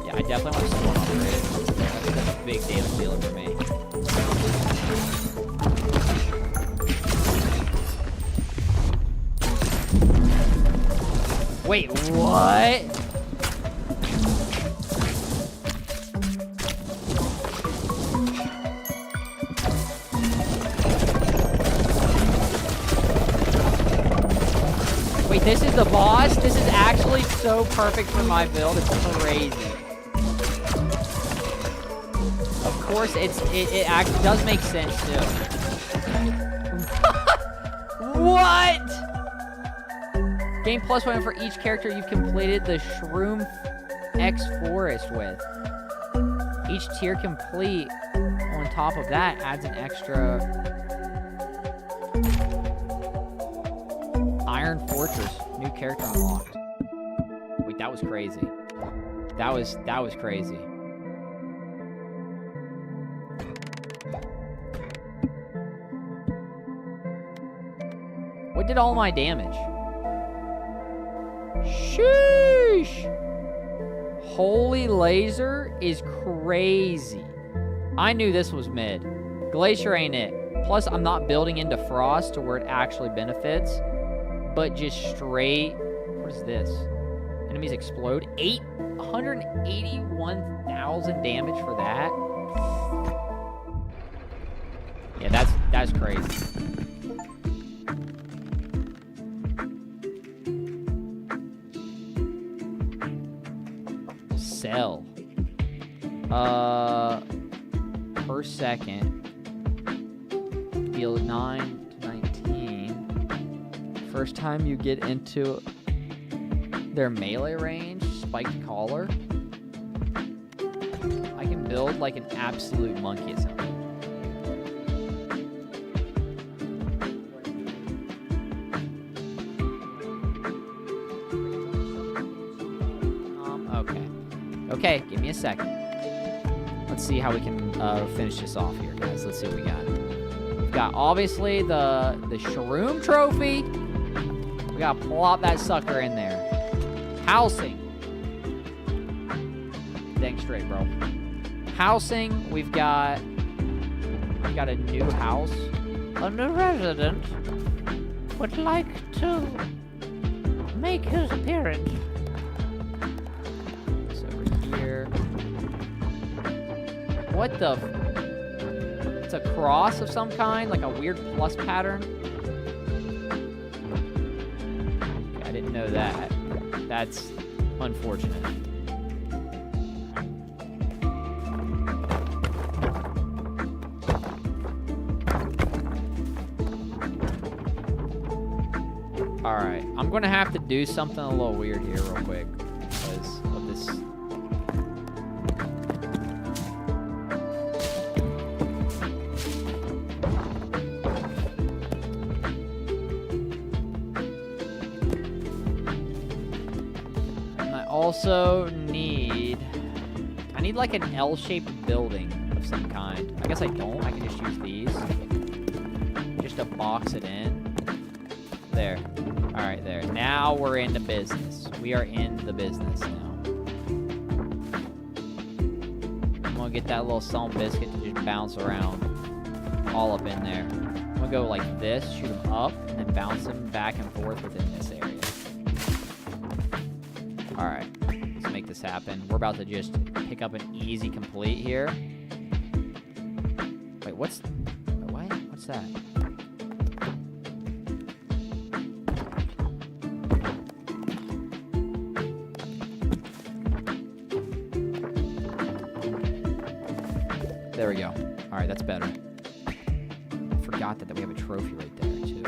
Yeah, I definitely want to Storm upgrade. That's a big damage dealer for me. Wait, what? Wait, this is the boss? This is actually so perfect for my build. It's crazy. Of course, it actually does make sense, too. What? Gain +1 for each character you've completed the Shroom X Forest with. Each tier complete on top of that adds an extra Iron Fortress. New character unlocked. Wait, that was crazy. That was crazy. What did all my damage? Sheesh! Holy Laser is crazy. I knew this was mid. Glacier ain't it. Plus, I'm not building into Frost to where it actually benefits. But just straight... What is this? Enemies explode. 181,000 damage for that? Yeah, that's crazy. Sell. Per second. Deal 9 to 19. First time you get into their melee range, spiked collar. I can build like an absolute monkey at something. Okay, give me a second. Let's see how we can finish this off here, guys. Let's see what we got. We've got, obviously, the Shroom Trophy. We gotta plop that sucker in there. Housing. Dang straight, bro. Housing, we've got a new house. A new resident would like to make his appearance. What the? It's a cross of some kind, like a weird plus pattern. Okay, I didn't know that. That's unfortunate. All right, I'm gonna have to do something a little weird here real quick because of this. Also need like an L-shaped building of some kind. I guess I don't. I can just use these. Just to box it in. There. Alright, there. Now we're in the business. We are in the business now. I'm gonna get that little Selm biscuit to just bounce around. All up in there. I'm gonna go like this, shoot him up, and then bounce him back and forth within this area. Alright, let's make this happen. We're about to just pick up an easy complete here. Wait, what? What's that? There we go. Alright, that's better. I forgot that we have a trophy right there, too.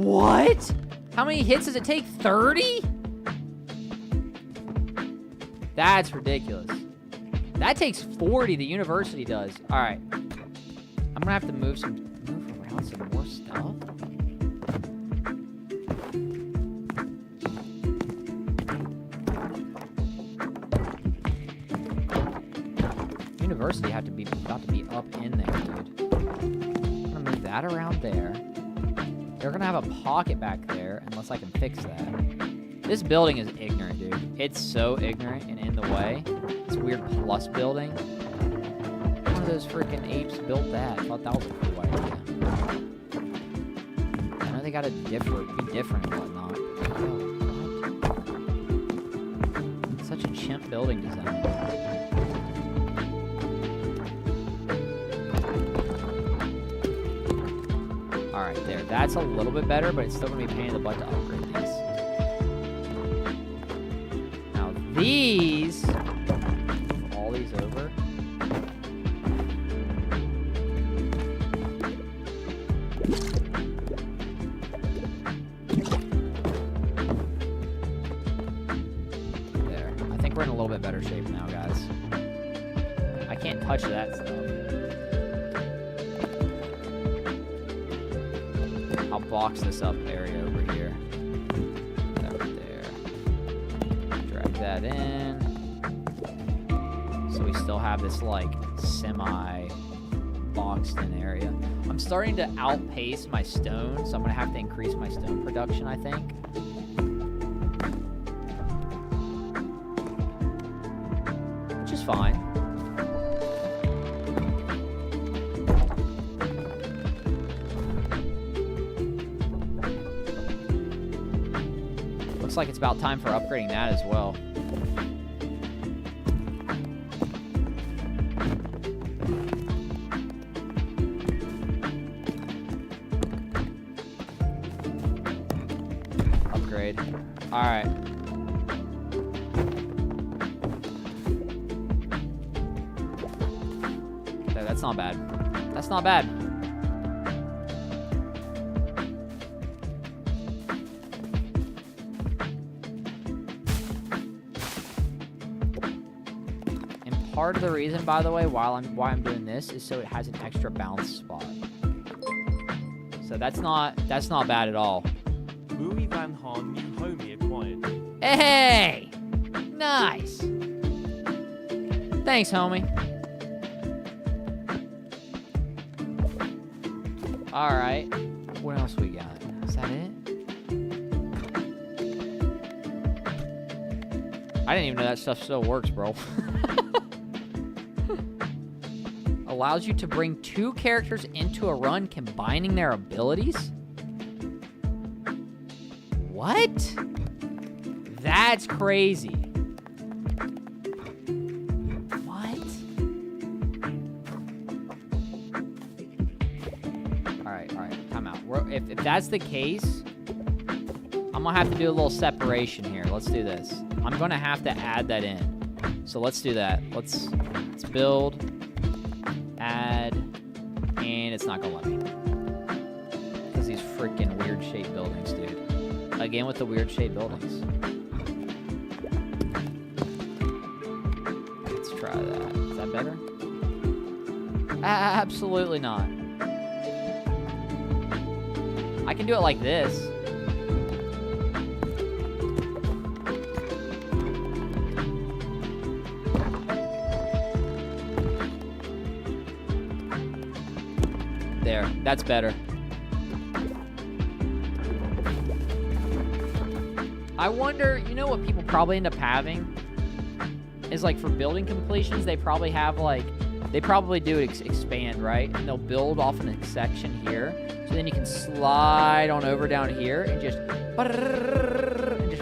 What? How many hits does it take? 30? That's ridiculous. That takes 40, the university does. Alright. I'm gonna have to move around some more stuff. University about to be up in there, dude. I'm gonna move that around there. They're gonna have a pocket back there unless I can fix that. This building is ignorant, dude. It's so ignorant and in the way. It's a weird plus building. One of those freaking apes built that. I thought that was a cool idea. I know they gotta be different and whatnot. What? Such a chimp building design. Alright, there. That's a little bit better, but it's still going to be a pain in the butt to upgrade these. Now, these... Move all these over. we're in a little bit better shape now, guys. I can't touch that stuff. I'll box this up area over here. Right there. Drag that in. So we still have this, like, semi-boxed in area. I'm starting to outpace my stone, so I'm going to have to increase my stone production, I think. Which is fine. Looks like it's about time for upgrading that as well. Upgrade. All right. That's not bad. That's not bad. And part of the reason, by the way, why I'm doing this is so it has an extra bounce spot. So that's not bad at all. Louis Van Haan, new homie acquired. Hey! Nice. Thanks, homie. All right. What else we got? Is that it? I didn't even know that stuff still works, bro. Allows you to bring 2 characters into a run, combining their abilities? What? That's crazy. What? All right. Time out. If that's the case, I'm gonna have to do a little separation here. Let's do this. I'm gonna have to add that in. So let's do that. Let's build, add, and it's not gonna let me. Because these freaking weird shaped buildings, dude. Again with the weird shaped buildings. Let's try that. Is that better? Absolutely not. I can do it like this. There, that's better. I wonder, you know what people probably end up having? Is like for building completions, they probably have like, they probably do expand, right? And they'll build off in a section here. So then you can slide on over down here and just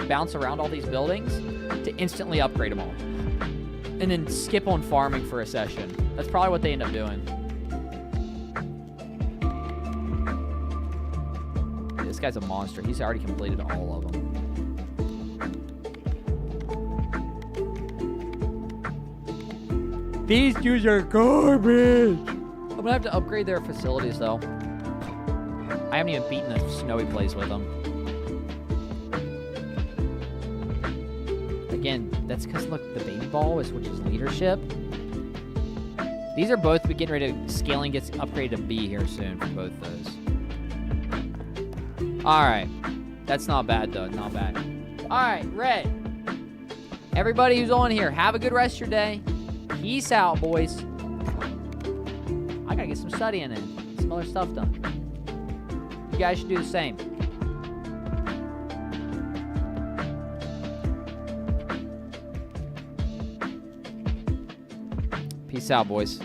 bounce around all these buildings to instantly upgrade them all. And then skip on farming for a session. That's probably what they end up doing. This guy's a monster. He's already completed all of them. These dudes are garbage. I'm gonna have to upgrade their facilities though. I haven't even beaten the snowy place with them. Again, that's because look, the baby ball is which is leadership. These are both getting ready to scaling gets upgraded to B here soon for both those. Alright. That's not bad though, not bad. Alright, Red. Everybody who's on here, have a good rest of your day. Peace out, boys. I gotta get some studying in. Some other stuff done. You guys should do the same. Peace out, boys.